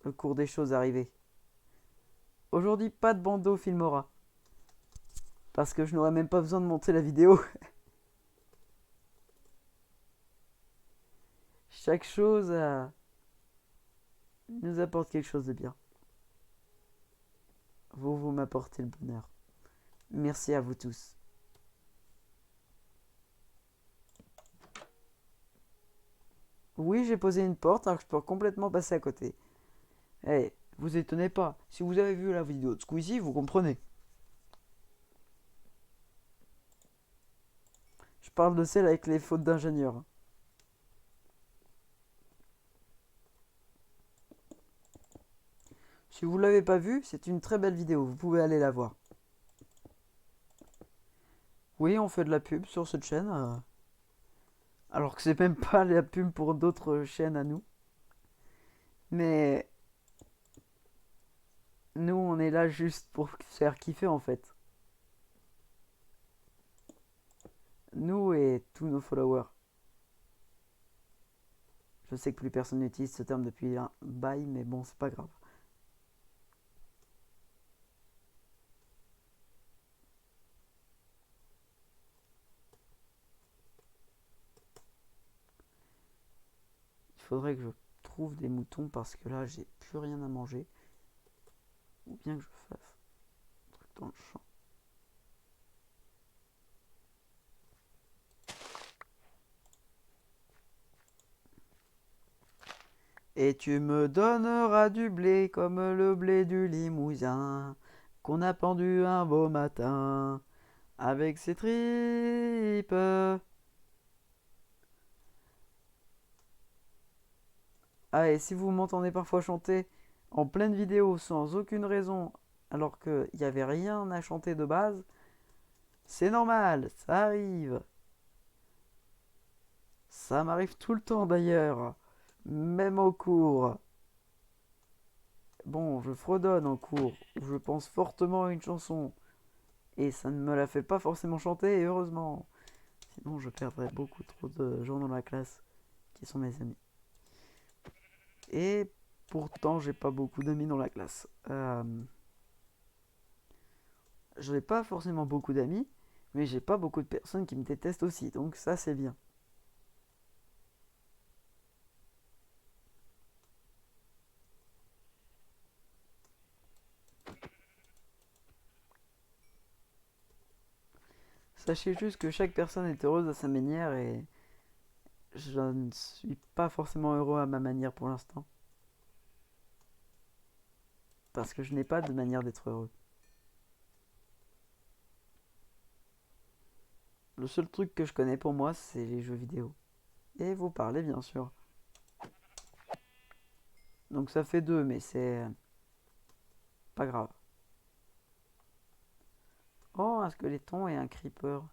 le cours des choses arriver. Aujourd'hui, pas de bandeau Filmora. Parce que je n'aurais même pas besoin de monter la vidéo. Chaque chose nous apporte quelque chose de bien. Vous m'apportez le bonheur. Merci à vous tous. Oui, j'ai posé une porte alors que je peux complètement passer à côté. Eh, vous étonnez pas. Si vous avez vu la vidéo de Squeezie, vous comprenez. Je parle de celle avec les fautes d'ingénieur. Si vous l'avez pas vue, c'est une très belle vidéo. Vous pouvez aller la voir. Oui, on fait de la pub sur cette chaîne. Alors que c'est même pas la pub pour d'autres chaînes à nous. Mais nous, on est là juste pour se faire kiffer en fait. Nous et tous nos followers. Je sais que plus personne n'utilise ce terme depuis un bail, mais bon, c'est pas grave. Il faudrait que je trouve des moutons parce que là, j'ai plus rien à manger. Ou bien que je fasse un truc dans le champ. Et tu me donneras du blé comme le blé du Limousin qu'on a pendu un beau matin avec ses tripes. Ah, et si vous m'entendez parfois chanter en pleine vidéo sans aucune raison alors qu'il n'y avait rien à chanter de base, c'est normal, ça arrive. Ça m'arrive tout le temps d'ailleurs, même au cours. Bon, je fredonne en cours, où je pense fortement à une chanson, et ça ne me la fait pas forcément chanter, et heureusement. Sinon, je perdrais beaucoup trop de gens dans la classe qui sont mes amis. Et pourtant, j'ai pas beaucoup d'amis dans la classe. Je n'ai pas forcément beaucoup d'amis, mais j'ai pas beaucoup de personnes qui me détestent aussi, donc ça c'est bien. Sachez juste que chaque personne est heureuse à sa manière et je ne suis pas forcément heureux à ma manière pour l'instant. Parce que je n'ai pas de manière d'être heureux. Le seul truc que je connais pour moi, c'est les jeux vidéo. Et vous parlez, bien sûr. Donc ça fait 2, mais c'est pas grave. Oh, un squeletton et un creeper.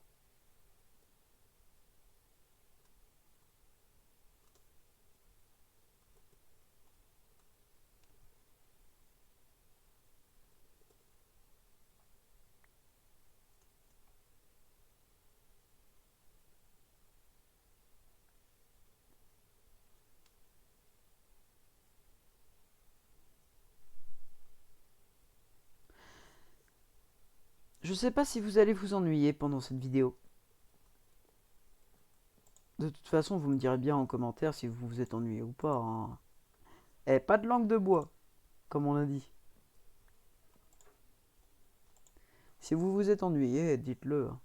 Je sais pas si vous allez vous ennuyer pendant cette vidéo. De toute façon, vous me direz bien en commentaire si vous vous êtes ennuyé ou pas. Hein. Eh, pas de langue de bois, comme on l'a dit. Si vous vous êtes ennuyé, dites-le. Hein.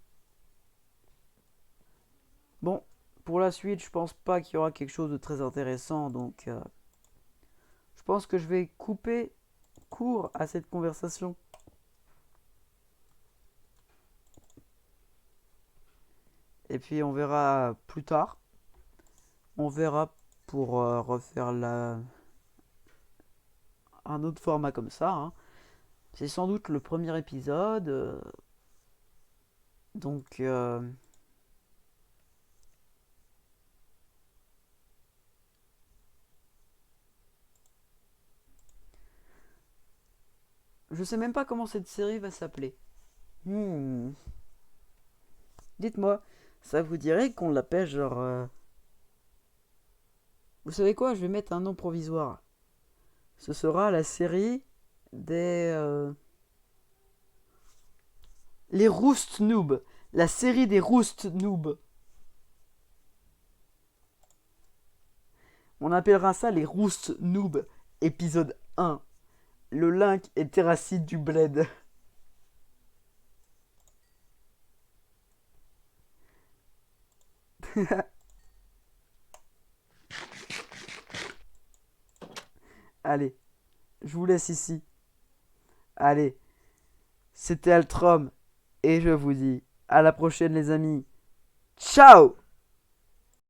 Bon, pour la suite, je pense pas qu'il y aura quelque chose de très intéressant, donc je pense que je vais couper court à cette conversation. Et puis on verra plus tard. On verra pour refaire un autre format comme ça. Hein. C'est sans doute le premier épisode. Donc je sais même pas comment cette série va s'appeler. Dites-moi, ça vous dirait qu'on l'appelle genre... Vous savez quoi? Je vais mettre un nom provisoire. Ce sera la série des... Les Roost Noobs. La série des Roost Noobs. On appellera ça les Roost Noobs. Épisode 1. Le link est terracide du bled. Allez, je vous laisse ici. Allez, c'était Altrom. Et je vous dis à la prochaine les amis. Ciao!